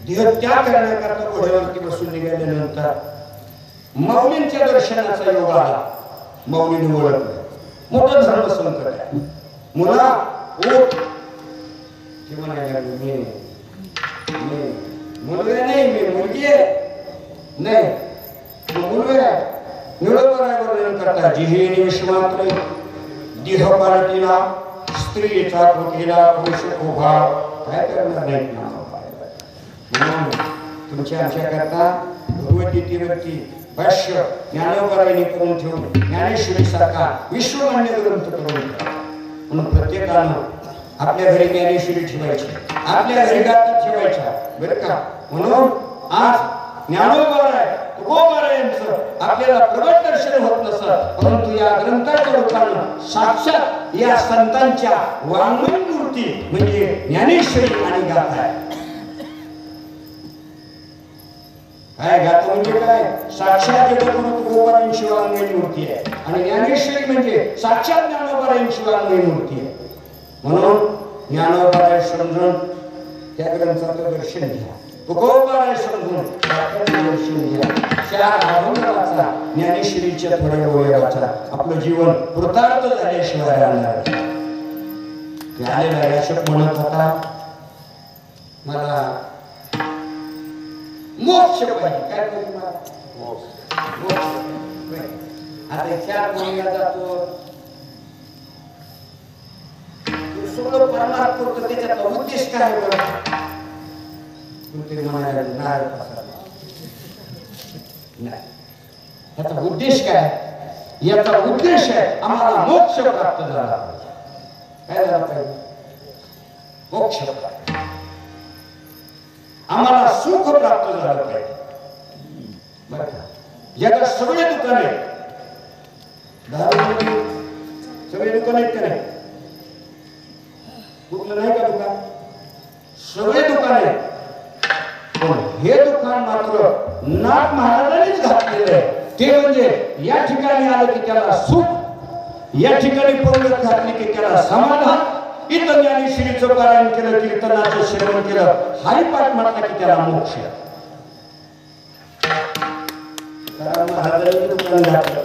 देहत्याग करण्याकरता घोड्यावरती बसून निघाल्यानंतर माऊलींच्या दर्शनाचा योग आला. माऊलीने ओळखलं मोठं धर्म संकट आहे. मुला उठ ते म्हणाले मी मुलगा नाही मी मुलगी आहे नाही मुलगा आहे. निळोबराय वर्णन करता जिहे निविष्मात्र देह पालटीला स्त्रीचा कृतीला पुरुष उभा काय करणार नाही ना. म्हणून तुमच्या आमच्याकरता भगवद्गीतेवरती भाष्य ज्ञानोबरायने करून ठेवून ज्ञानेश्वरी सारखा विश्वमान्य ग्रंथ करून म्हणून प्रत्येकानं आपल्या घरी ज्ञानेश्वरी ठेवायची आपल्या घरी गाथा ठेवायच्या बरं का. म्हणून आज ज्ञानोबराय तुकोबारायांचं आपल्याला प्रगट दर्शन होत नसत परंतु या ग्रंथाच्या रूपानं साक्षात या संतांच्या वाङ्मय मूर्ती म्हणजे ज्ञानेश्वरी आणि गाथा आहे. काय गाथा म्हणजे काय साक्षात जगद्गुरु तुकोबारायांची वाङ्मय मूर्ती आहे आणि ज्ञानेश्वरी म्हणजे साक्षात ज्ञानोबरायांची वाङ्मय मूर्ती आहे. म्हणून ज्ञानोबराय समजून त्या ग्रंथाचं दर्शन घ्या. तुकोबाराय समजून दर्शन घ्या. चार अभंगाचा ज्ञानेश्वरीच्या थोड्या ओळी वाचा. आपलं जीवन कृतार्थ झाल्याशिवाय राहणार. आलेला याशक म्हणत होता मला मोक्ष पाहिजे. काय पाहिजे मला मोक्ष. आता 4 महिन्यात जातो सगळं परमार्थ करतो, त्याच्यातला उद्देश काय आहे बरं? कोणतरी म्हणायला नारळ प्रसाद नाही, याचा उद्देश काय आहे? याचा उद्देश आहे आम्हाला मोक्ष प्राप्त झाला पाहिजे. काय झाला पाहिजे? मोक्ष प्राप्त, आम्हाला सुख प्राप्त झालं पाहिजे. बरं का? जगात सगळे दुकान आहेत, दारूमध्ये सगळे दुकान आहेत का नाही? कुठलं नाही का दुकान? सगळे दुकान आहेत, पण हे दुकान मात्र नाथ महाराजांनीच घातलेलं आहे. ते म्हणजे या ठिकाणी आलं की त्याला सुख, या ठिकाणी पंगत घातली की त्याला समाधान, इथं ज्ञानेश्वरीचं पारायण केलं, कीर्तनाचं श्रवण केलं, हरिपाठ म्हटलं की त्याला मोक्ष. महाराजांनी दुकान घातलं,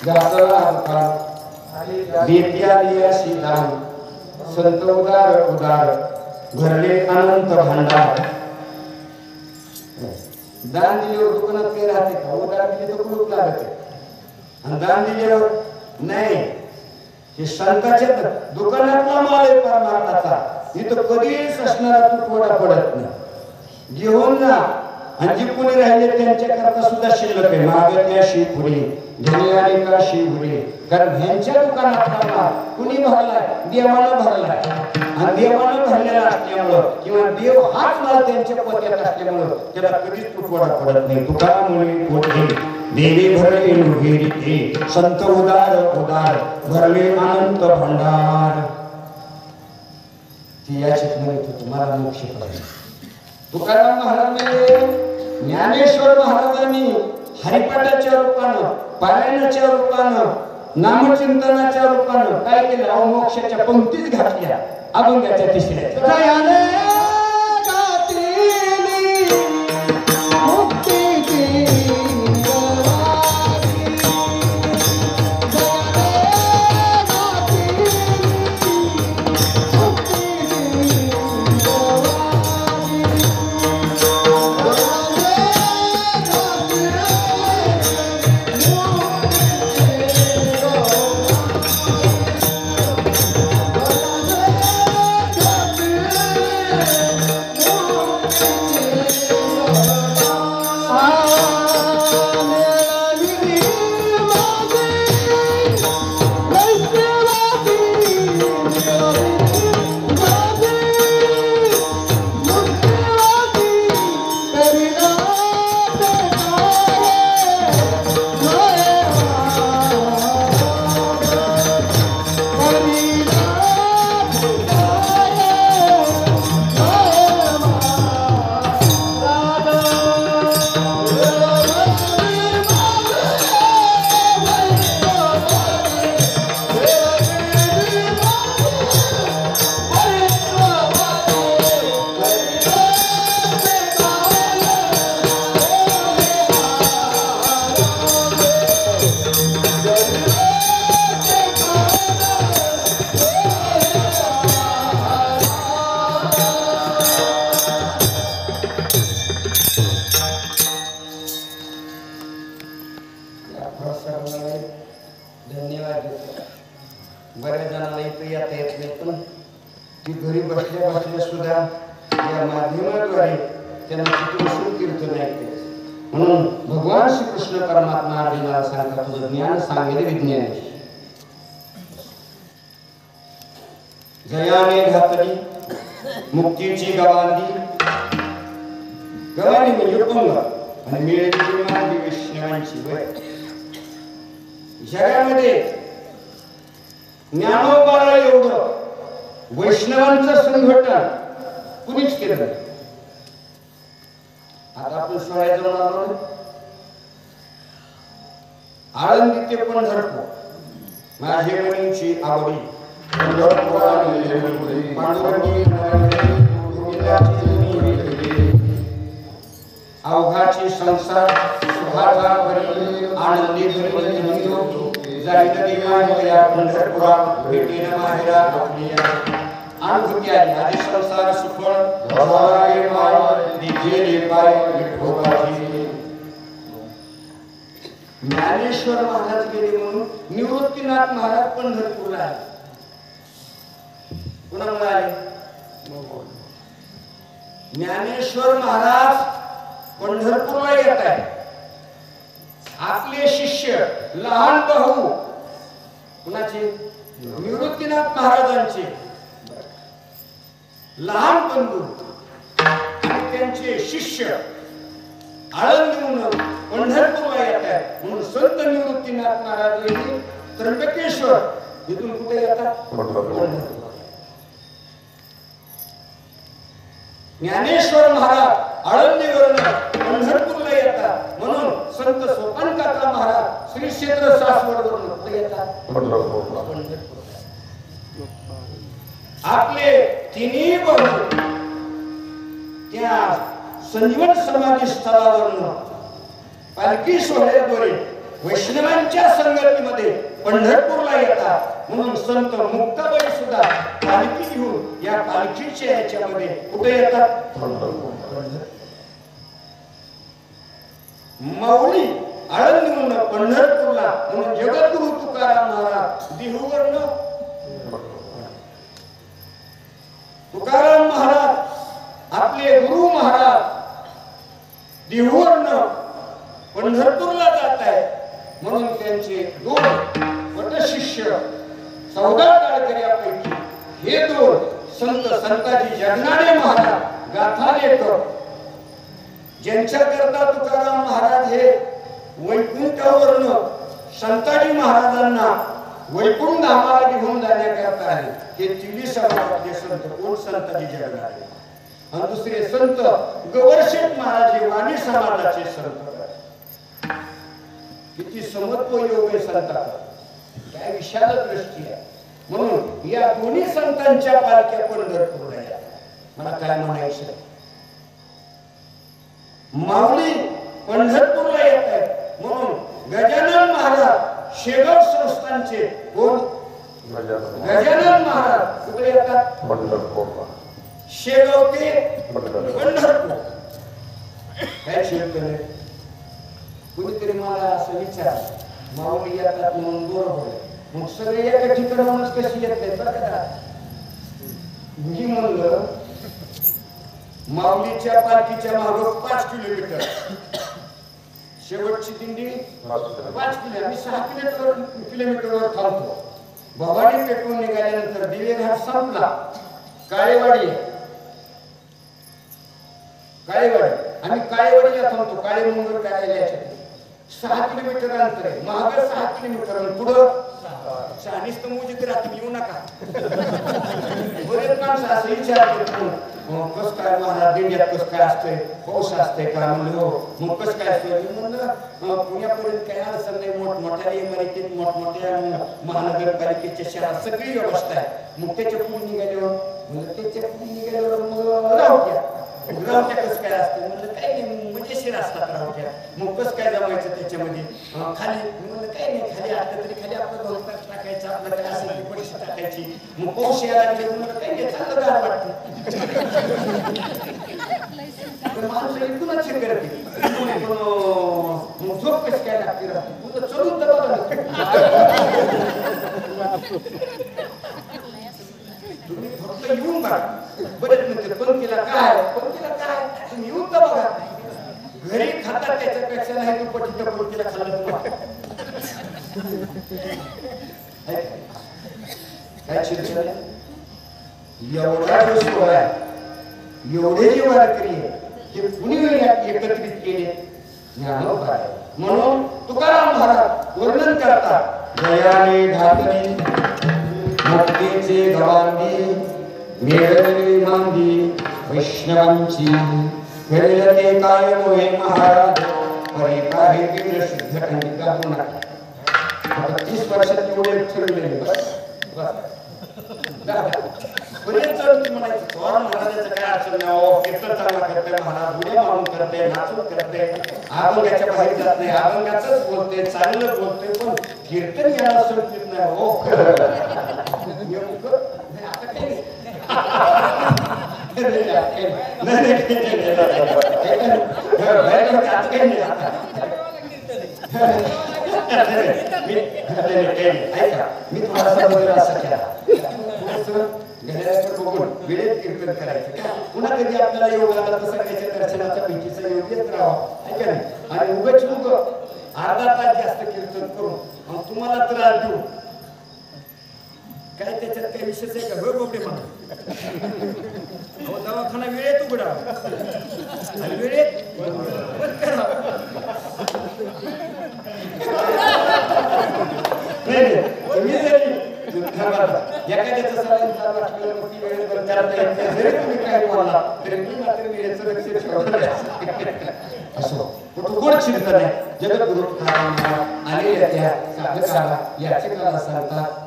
घातला दुकान, देत्या दियासी दान, संत उदार उदार, भरले अनंत भांडार. दान दिल्यावर दुकानात काही राहते का? उदार दिले तर कुलूप लागते, आणि दान दिल्यावर नाही. हे संतांच्या दुकानातला माल आहे परमार्थाचा, इथं कधीच असणारा तुटवडा पडत नाही. घेऊन जा, आणि जे कोणी राहिले त्यांच्या करता सुद्धा शिल्लक आहे. मागण्या शिपुरी धन्याने का शिवरे, कारण ह्यांच्या दुकानातला माल कुणी भरलाय? देवानं भरलाय, आणि देवानं भरलेला असल्यामुळं किंवा देव हाच माल त्यांच्या पोत्यात असल्यामुळं त्याला कधीच तुटवडा पडत नाही. तुकामुळे पोटे देवी भरले घेरी, संत उदार उदार, भरले अनंत भंडार. ती याचीच म्हणत होती मला मोक्ष पाहिजे. तुकाराम महाराज, ज्ञानेश्वर महाराजांनी हरिपाठाच्या रूपानं, पारायणाच्या रूपानं, नामचिंतनाच्या रूपानं काय केलं? मोक्षाच्या पंक्तीच घातल्या अभंगाच्या तिसऱ्या. धन्यवाद देतो. बऱ्याच जणांना इथं येता येत नाही, पण ती घरी बसल्या बसल्या सुद्धा या माध्यमाद्वारे त्यांना किती सुख कीर्तन ऐकते. म्हणून भगवान श्रीकृष्ण परमात्मा अर्जुनाला सांगतात, तुझं ज्ञान सांगेल विज्ञान. जयाने घातली मुक्तीची गवांदी, गवांडी म्हणजे पंग, आणि मिळेली मानवी वैष्णवांची वय. जगामध्ये ज्ञानोबाला एवढं वैष्णवांचं संघटन कुणीच केलं नाही. आता आपण सोहळ्यात जाऊन आलो ना, आळंदी ते पंढरपूर माझे मनीची आवडी, अवघाची संसार सुखाचा भरी आनंदी भरी म्हणतो जाईत देवाया पंढरपुरा भेटीन माहेरा आपल्या अनुभूती आली. आधी संसार सुफळ भवाये माय दिघेले पाय विठोबाची. ज्ञानेश्वर महाराज गेले म्हणून निवृत्तीनाथ महाराज पंढरपूरला आले. कुणामुळे आले? ज्ञानेश्वर महाराज पंढरपूरला येत आहे. आपले शिष्य लहान भाऊ कुणाचे? निवृत्तीनाथ महाराजांचे लहान बंधू आणि त्यांचे शिष्य आळंदीहून पंढरपूरला येत आहेत. म्हणून संत निवृत्तीनाथ महाराज त्र्यंबकेश्वर इथून कुठे येतात? पंढरपूर. ज्ञानेश्वर महाराज आळंदीवरून पंढरपूरला येतात. म्हणून संत सोपानकाका महाराज श्री क्षेत्र सासवडवरून कुठे येतात? पंढरपूर. आपले तिन्ही बंधू त्या संजीवन समाधी स्थळावरून पालखी सोहळ्याद्वारे वैष्णवांच्या संगतीमध्ये पंढरपूरला येतात. म्हणून संत मुक्ताबाई सुद्धा पालखी घेऊन या पालखीच्या याच्यामध्ये कुठे येतात? माऊली आळंदीहून पंढरपूरला. म्हणून जगद्गुरु तुकाराम महाराज देहूवरून तुकाराम महाराज आपले गुरु महाराज देहूवरून पंढरपूरला जात आहे. म्हणून त्यांचे दोन वटशिष्य सौदागरपैकी हे दोन संताजी जगनाडे महाराज गाथा लेखक, ज्यांच्याकरता तुकाराम महाराज हे वैकुंठावरून संताजी महाराजांना वैकुंठ धामाला घेऊन जाण्याकरता आहे. हे तिन्ही समाजातले संत कोण? संताजी जगनाडे. आणि दुसरे संत गवरशेठ महाराज हे वाणी समाजाचे संत. किती समत्व योग आहे संतांचा, काय विशाल दृष्टी आहे. म्हणून या दोन्ही संतांच्या पालख्या पंढरपूरला या. मला काय म्हणायचं? माऊली पंढरपूरला येत आहेत. म्हणून गजानन महाराज शेगाव संस्थानचे कोण? गजानन महाराज कुठे येतात? पंढरपूरला. शेगाव ते पंढरपूर. काय शिवतो? कुणीतरी मला असं विचार, माऊली येतात म्हणून बरोबर आहे, मग सगळे एका ठिकाणाहूनच कशी येत आहेत? बरं का, मी म्हणलं माऊलीच्या पालखीच्या मागं 5 किलोमीटर, शेवटची दिंडी 5 किलोमीटर, आम्ही 6 किलोमीटरवर थांबतो. भवानी पेटवून निघाल्यानंतर दिवेघाट संपला, काळेवाडी आम्ही काळेवाडीला थांबतो. काळे मंगळ कार्यालयाच्या 6 किलोमीटर अंतर आहे. मागे 6 किलोमीटर पुढं 40 तर मुजित राहतील, येऊ नका. बरेच माणसं असं विचारतात, कस काय महाराज दिंड्यात कस काय असतंय, पाऊस असतंय का? म्हणलं हो. मग कस काय असतंय? म्हणलं पुण्यापर्यंत काय अडचण नाही, मोठमोठ्या इमारतीत मोठमोठ्या महानगरपालिकेच्या शहरात सगळी व्यवस्था आहे. मग त्याच्या पुढे निघाल्यावर मग रावट्या कस काय असते? म्हणलं काय नाही, मजेशीर असतात रावट्या. मग कस काय जमायचं त्याच्यामध्ये? खाली म्हणलं काय नाही, खाली असलं तरी खाली आपलं गवतात टाकायचं, आपलं काय असेल ती पैसे टाकायची. मग पाऊस यायला लागले म्हणलं काय नाही, चांगलं गार वाटतं. माणसं इथूनच हे करते, मग झोप कशी काय लागते राहते, तुझं चढून तर बघा. तुम्ही फक्त येऊन बघा. बरेच म्हणते पंक्तीला काय, पंक्तीला काय, तुम्ही येऊन तर बघा. घरी खातात त्याच्यापेक्षा नाही तू पटीच्या पंक्तीला खाल्लं तुम्हाला काय शिक्षण आहे? एवढा जो सोहळा आहे, एवढे जे वारकरी आहे, ते कुणी एकत्रित केले? ज्ञानोबा आहे. म्हणून तुकाराम महाराज वर्णन करतात, दयाने घातली मुक्तीचे गवांडी, मेळवली नांदी वैष्णवांची, खेळले ते काय मोहे महाराज, परे काही केंद्र सिद्ध खंडिका होणार. 30 वर्षात एवढे ठरवलेले बस बरेच म्हणायचं थोर महाराजाचं काय अडचण नाही, कीर्तन चांगला करते महाराज, उड्या मारून करते, नाचून करते, अभंगाच्या बाहेर जात नाही, अभंगाचंच बोलते, चांगलं बोलते, पण कीर्तन याला समजत नाही. हो आता काही मी थोडासा असं केला, घड्याळाकडे बघून वेळेत कीर्तन करायचं का पुन्हा कधी आपल्याला योग आला तर सगळ्याच्या दर्शनाच्या भेटीचा योग येत राहावा ऐका नाही आणि उगाच अर्धा तास जास्त कीर्तन करून मग तुम्हाला त्रास देऊ काय त्याच्यात काही विशेष आहे का हो बोबडे मला दवाखाना वेळेत उघडा आणि वेळेत बंद करा तुम्ही जरी एखाद्याचं सगळ्यांनी चालू असलेलं मग ती वेळेत बंद करता येत नाही जरी तुम्ही काय बोलला तरी मी मात्र वेळेचं लक्ष ठेवलं असो गोड चिंतन आहे जगद्गुरु आलेल्या त्या साधकाला याचकाला सांगतात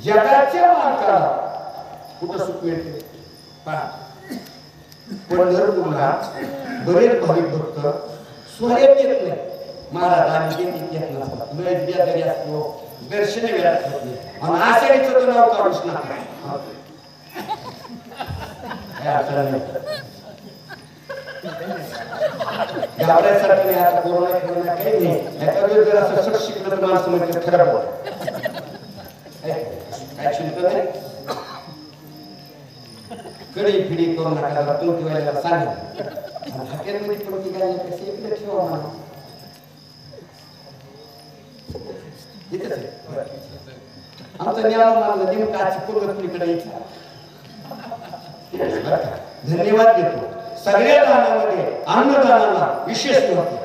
जगाच्या मालकाला कुठं सुख मिळते पहा पंढरपूरला बरेच भाविक भक्त स्वयं येत नाही महाराज आम्ही येत नसतात वेळ बेजारी असतो दर्शन वेळात होत नाही आणि आषाढीचं तर नाव काढूच नका काय अडचण नाही घाबरायसारखं नाही आता कोरोना काही नाही याच्यावर जर असं सट शिकलं तर माणसं म्हणजे खराब होत काय चिंता नाही कडी फिडी करू नका तू ठेवायला सांगितलं हॉटेलमध्ये पण ती गाडी कशी इकडे ठेवा म्हणा इथेच आहे आमचं न्याय मानलं नेमकं आज कोल्हापूरकडे इच्छा धन्यवाद देतो सगळ्या दानामध्ये अन्नदानाला विशेष महत्व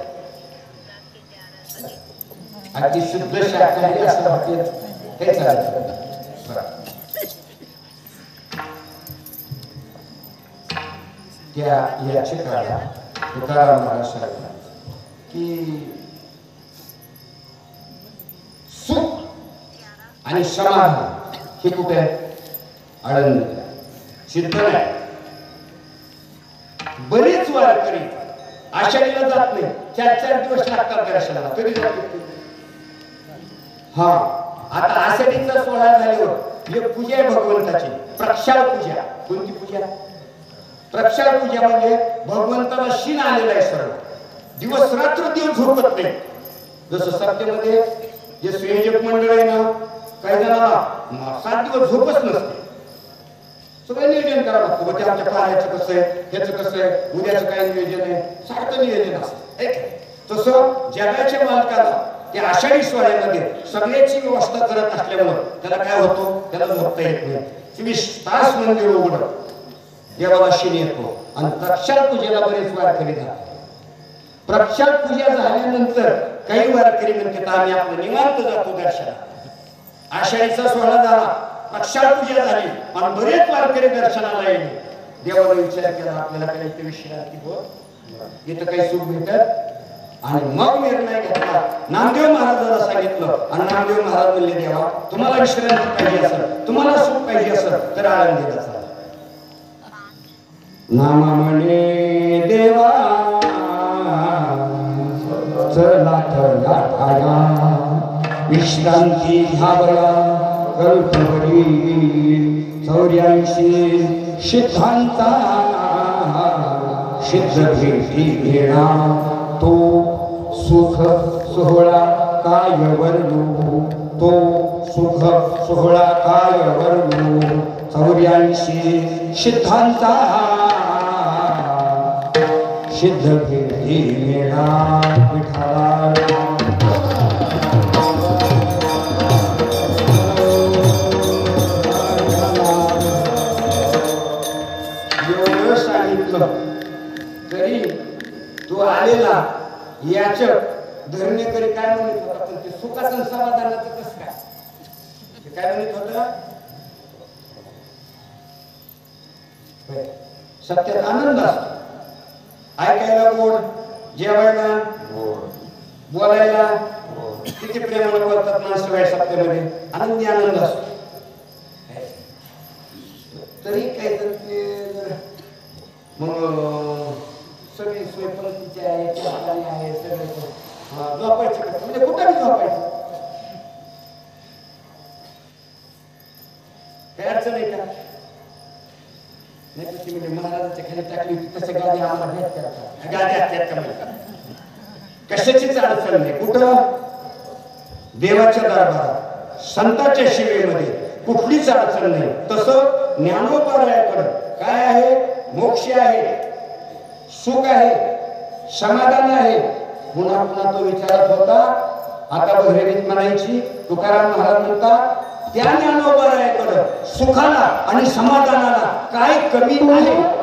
अगदी शुद्ध शाकाहारी असं हॉटेल हे चालतं त्या याचिकाला तुकाराम महाराज सांगतात की सुख आणि समाधान हे कुठे आहे आळंदीला सिद्ध नाही बरेच वारकरी आषाढीला जात नाही 4-4 दिवस लागतात दर्शनाला कधी जातात हा आता आषाढीचा सोहळा झाल्यावर एक पूजा आहे भगवंताची प्रक्षाळ पूजा कोणती पूजा प्रक्षाळ पूजा म्हणजे भगवंताला शीन आलेला आहे सर्व दिवस रात्र दिवस झोपत नाही जसं सत्तेमध्ये जे संयोजक मंडळ आहे ना काही जणांना 7 दिवस झोपच नसते सगळं नियोजन करावं लागतं म्हणजे आमच्या कार्याचं कसं आहे ह्याचं कसं आहे उद्याचं काय नियोजन आहे सारखं नियोजन असतं तसं जगाच्या मालकाला त्या आषाढी सोहळ्यामध्ये सगळ्याची व्यवस्था करत असल्यामुळे त्याला काय होतो त्याला झोपता येत नाही 24 तास मंदिर उघडं देवाला शीन येतो आणि प्रक्षाळ पूजेला बरेच वारकरी जातात प्रक्षाळ पूजा झाल्यानंतर काही वारकरी म्हणतात आम्ही आपलं निवांत जातो दर्शनाला आषाढीचा सोहळा झाला प्रक्षाळ पूजा झाली आणि बरेच वारकरी दर्शनाला येईल देवाला विचार केला आपल्याला काही ते विश्रांती होत इथं काही सुख भेटत आणि मग निर्णय घेतला नामदेव महाराजांना सांगितलं आणि नामदेव महाराज म्हणले देवा तुम्हाला विश्रांती पाहिजे असेल तुम्हाला सुख पाहिजे असेल तर आळंदीला चला नाम म्हणे देवा चला ठाया विश्रांती घ्यावया कल्पवरी 84 सिद्धांता सिद्ध भेटी घेणा तो सुख सोहळा काय वर्णू तो सुख सोहळा काय वर्णू 84 सिद्धांता सिद्ध भेटी घेणा विठाला तरी तो आलेला याचक धरणेकरी काय म्हणत होता पण ते सुखाचं समाधानाचं कसं काय म्हणत होतं सत्यात आनंद असतो ऐकायला गोड जेवायला बोलायला किती प्रेमाने बोलतात माणसं बाहेर सत्यामध्ये आनंदी आनंद असतो तरी काय तर ते मग सगळी स्वयंपाकीची आहे चहापाणी आहे सगळे झोपायचे कसं म्हणजे कुठं झोपायचं काय अडचण आहे का नाही तर म्हणजे महाराजाच्या खाली टाकली होती तसे गादी आम्हाला भेटतात गादी असतात का कशाचीच अडचण नाही कुठं देवाच्या दरबारात संतांच्या सेवेमध्ये कुठलीच अडचण नाही तसं ज्ञानोपायाकडं काय आहे? मोक्ष आहे, सुख आहे, समाधान आहे. पुन्हा पुन्हा तो विचारत होता. आता भैरवीत म्हणायची, तुकाराम महाराज म्हणतात, त्या ज्ञानोपायाकडं सुखाला आणि समाधानाला काय कमी आहे?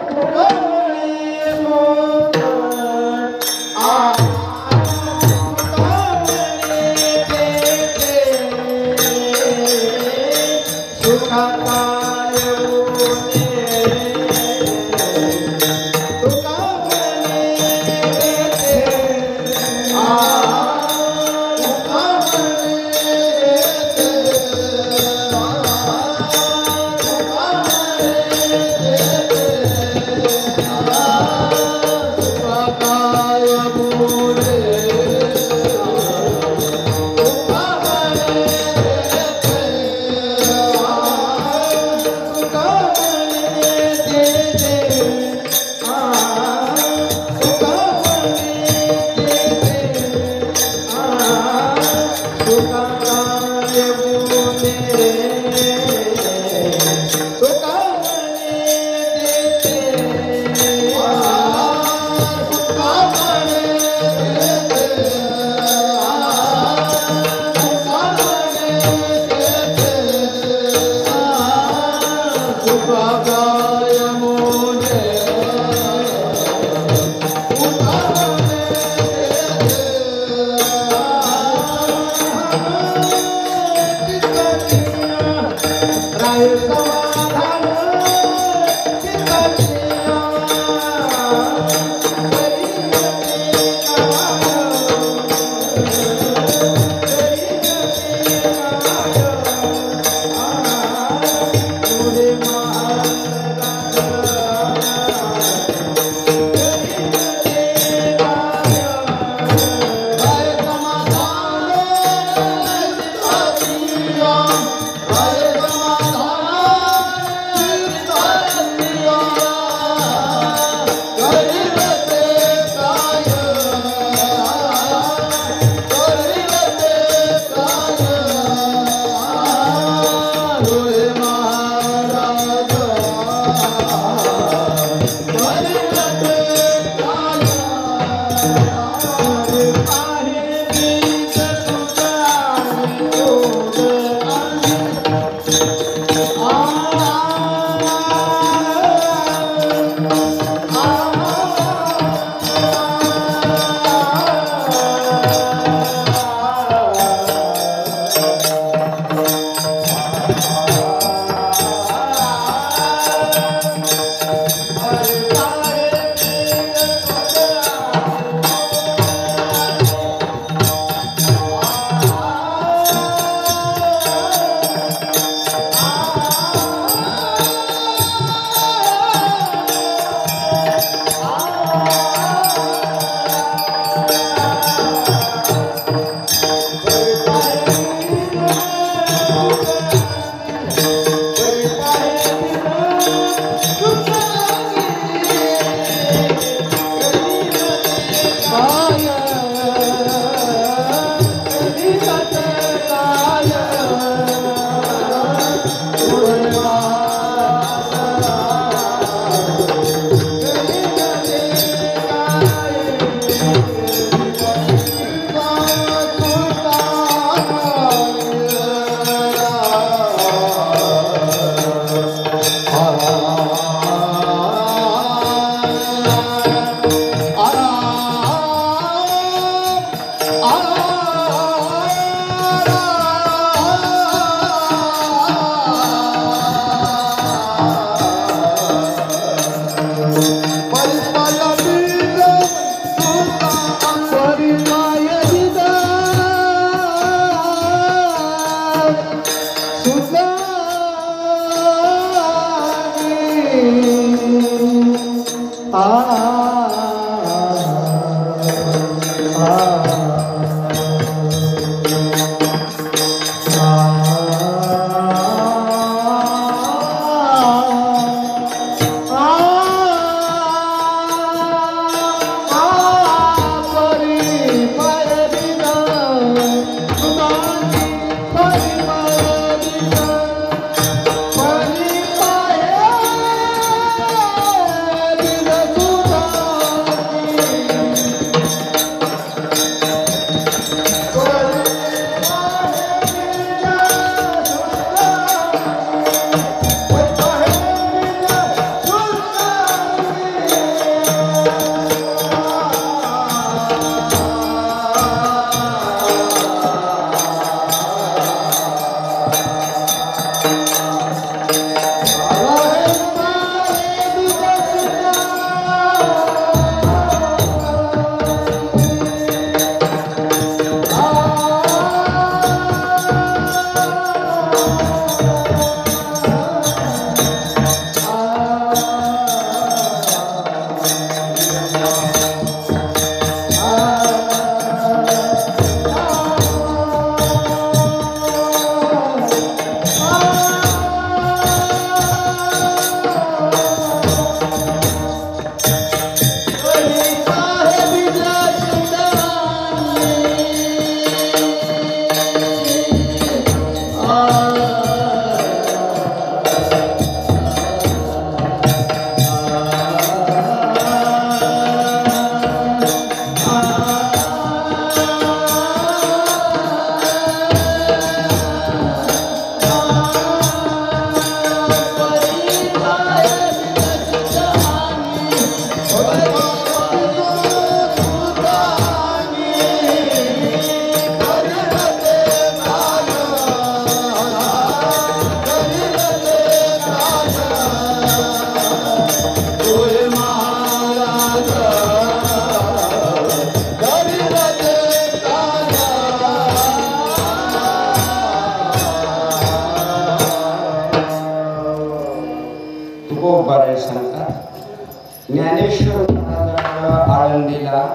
ज्ञानेश्वर महाराजांच्या आळंदीला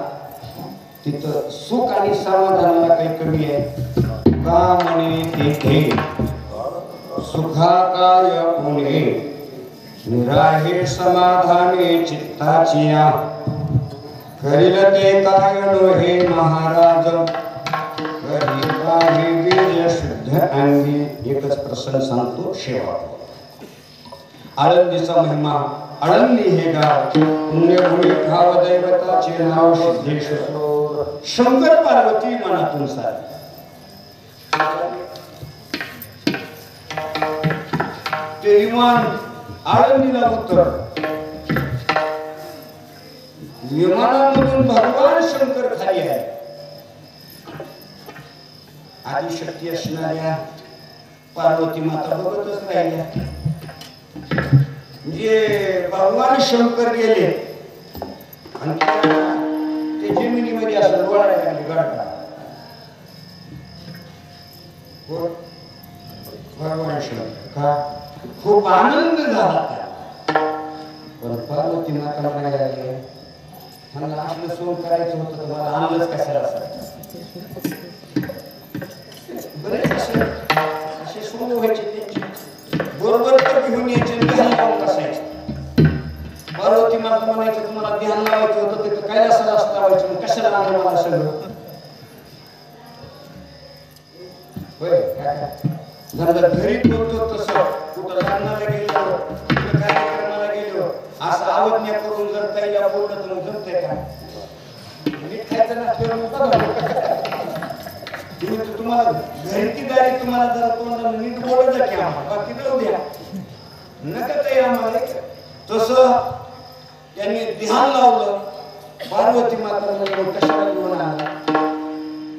तिथं सुख आणि समाधानाला काही कमी आहे का म्हणे तेथे सुखाकाय पुणे निराहे समाधाने चित्ताचिया करील ते काय हे महाराज करी काही बीज शुद्ध अंगी. एकच प्रसंग सांगतो शेवा. आळंदीचा महिमा. आळंदी हे गाव पुण्यभूमी भाव दैवताचे नाव सिद्धेश्वर. शंकर पार्वती मनातून सारी. ते विमान आळंदीला उतर. विमानामधून भगवान शंकर खाली आहे. आदिशक्ती असणाऱ्या पार्वती माता बघतच राहिल्या. म्हणजे भगवान शंकर गेले आणि ते जमिनीमध्ये असं डोळायला लागले गडा. भगवान शंकर का खूप आनंद झाला. पण पार्वती माता म्हणायला लागली मला आपलं सोन करायचं होतं तर मला आणलंच कशाला असायचं. बरेच असे सोन व्हायचे त्यांची बरोबर तर घेऊन यायचे ध्यान लावून बसायचे. पार्वती माता म्हणायचं तुम्हाला ध्यान लावायचं होतं तिथं कैलासाला असं लावायचं कशाला आणलं मला सगळं. होय जर घरी बोलतो तसं कुठं लग्नाला गेलो कुठं कार्यक्रमाला गेलो असं आवडण्या करून जर ताईला बोललं तर मग जमते का. नीट खायचं ना तुम्हाला घरतीदारी तुम्हाला जरा तोंडाला नीट बोलत की आम्हाला बाकी जाऊ द्या नका ताई आम्हाला. तसं त्यांनी ध्यान लावलं. पार्वती माता कशाला घेऊन आला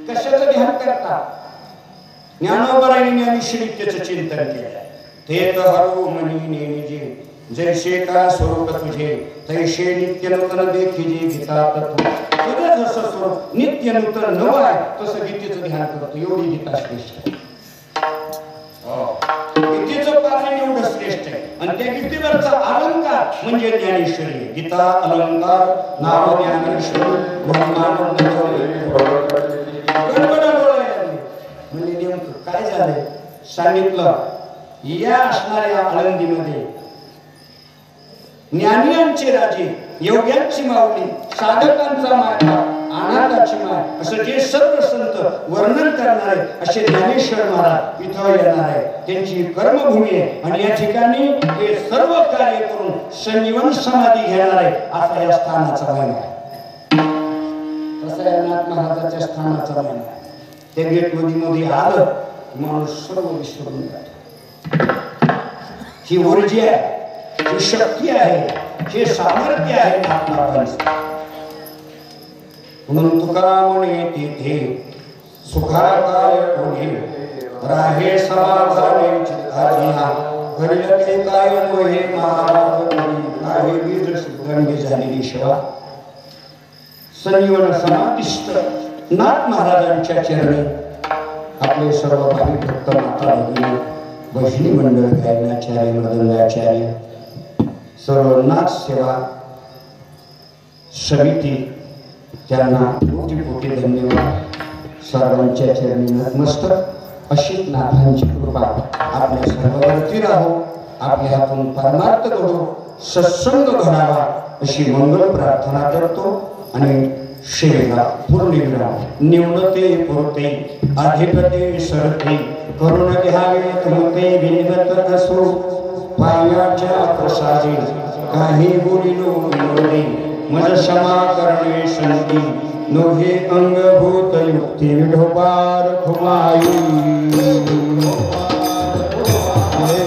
कशाचं ध्यान करता. ज्ञानोबराने ज्ञानेश्वरी त्याचं चिंतन केलं. ते तर हरो मनी नेजे जैसे का स्वरूप तुझे तैसे नित्य नूतन देखिजे गीता तत्व. तुझं जसं स्वरूप नित्य नूतन नवं आहे तसं गीतेचं ध्यान करतो. एवढी गीता श्रेष्ठ आहे. गीतेचं पारायण एवढं श्रेष्ठ आहे. आणि त्या गीतेवरचा अलंकार म्हणजे ज्ञानेश्वरी. गीता अलंकार नाव ज्ञानेश्वरी ब्रह्मानंद म्हणजे नेमकं काय झालंय सांगितलं. या असणाऱ्या आळंदीमध्ये ज्ञानियांचे राजे योग्यांची माऊली साधकांचा माता अनाथाची माय असं जे सर्व संत वर्णन करणारे असे ज्ञानेश्वर महाराज इथं येणार आहे. त्यांची कर्मभूमी आहे आणि या ठिकाणी हे सर्व कार्य करून संजीवन समाधी घेणार आहे. असा या स्थानाचा महिमा आहे. तसा या नाथ महाराजाच्या स्थानाचा महिमा आहे. त्या गेटमध्ये आलं माणूस सर्व विसरून जातो. ही ऊर्जा आहे ही शक्ती आहे हे सामर्थ्य आहे नाथ महाराजांचं. म्हणून तुकाराम म्हणे तिथे सुखाकाय कोणी राहे समाधाने चित्ताजिना घडलं ते काय मोहे महाराज काही बीज शुद्धांगी झालेली शिवा. संजीवन समाधिष्ठ नाथ महाराजांच्या चरणी आपले सर्व भाविक भक्त माता भगिनी भजनी मंडळ गायनाचार्य मृदंगाचार्य सर्व नाथ सेवा समिती त्यांना कोटी कोटी धन्यवाद. सर्वांच्या चरणी नतमस्तक. अशीच नाथांची कृपा आपल्या सर्वांवरती राहो. आपल्या हातून परमार्थ घडो सत्संग घडावा अशी मंगल प्रार्थना करतो. आणि शेवेला पूर्णविराम न्यूनते पुरते अधिकते सरते करुण घ्यावे तुमते विनगत असो पायाच्या प्रसादे काही बोलिलो विनोदे मज क्षमा करणे शांती नोहे अंगभूत युक्ती विढोपार खुमाई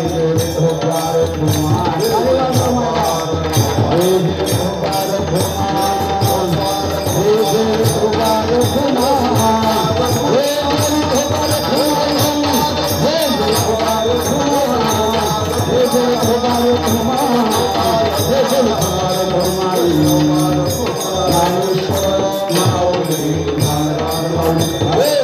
विढोपार खुमाई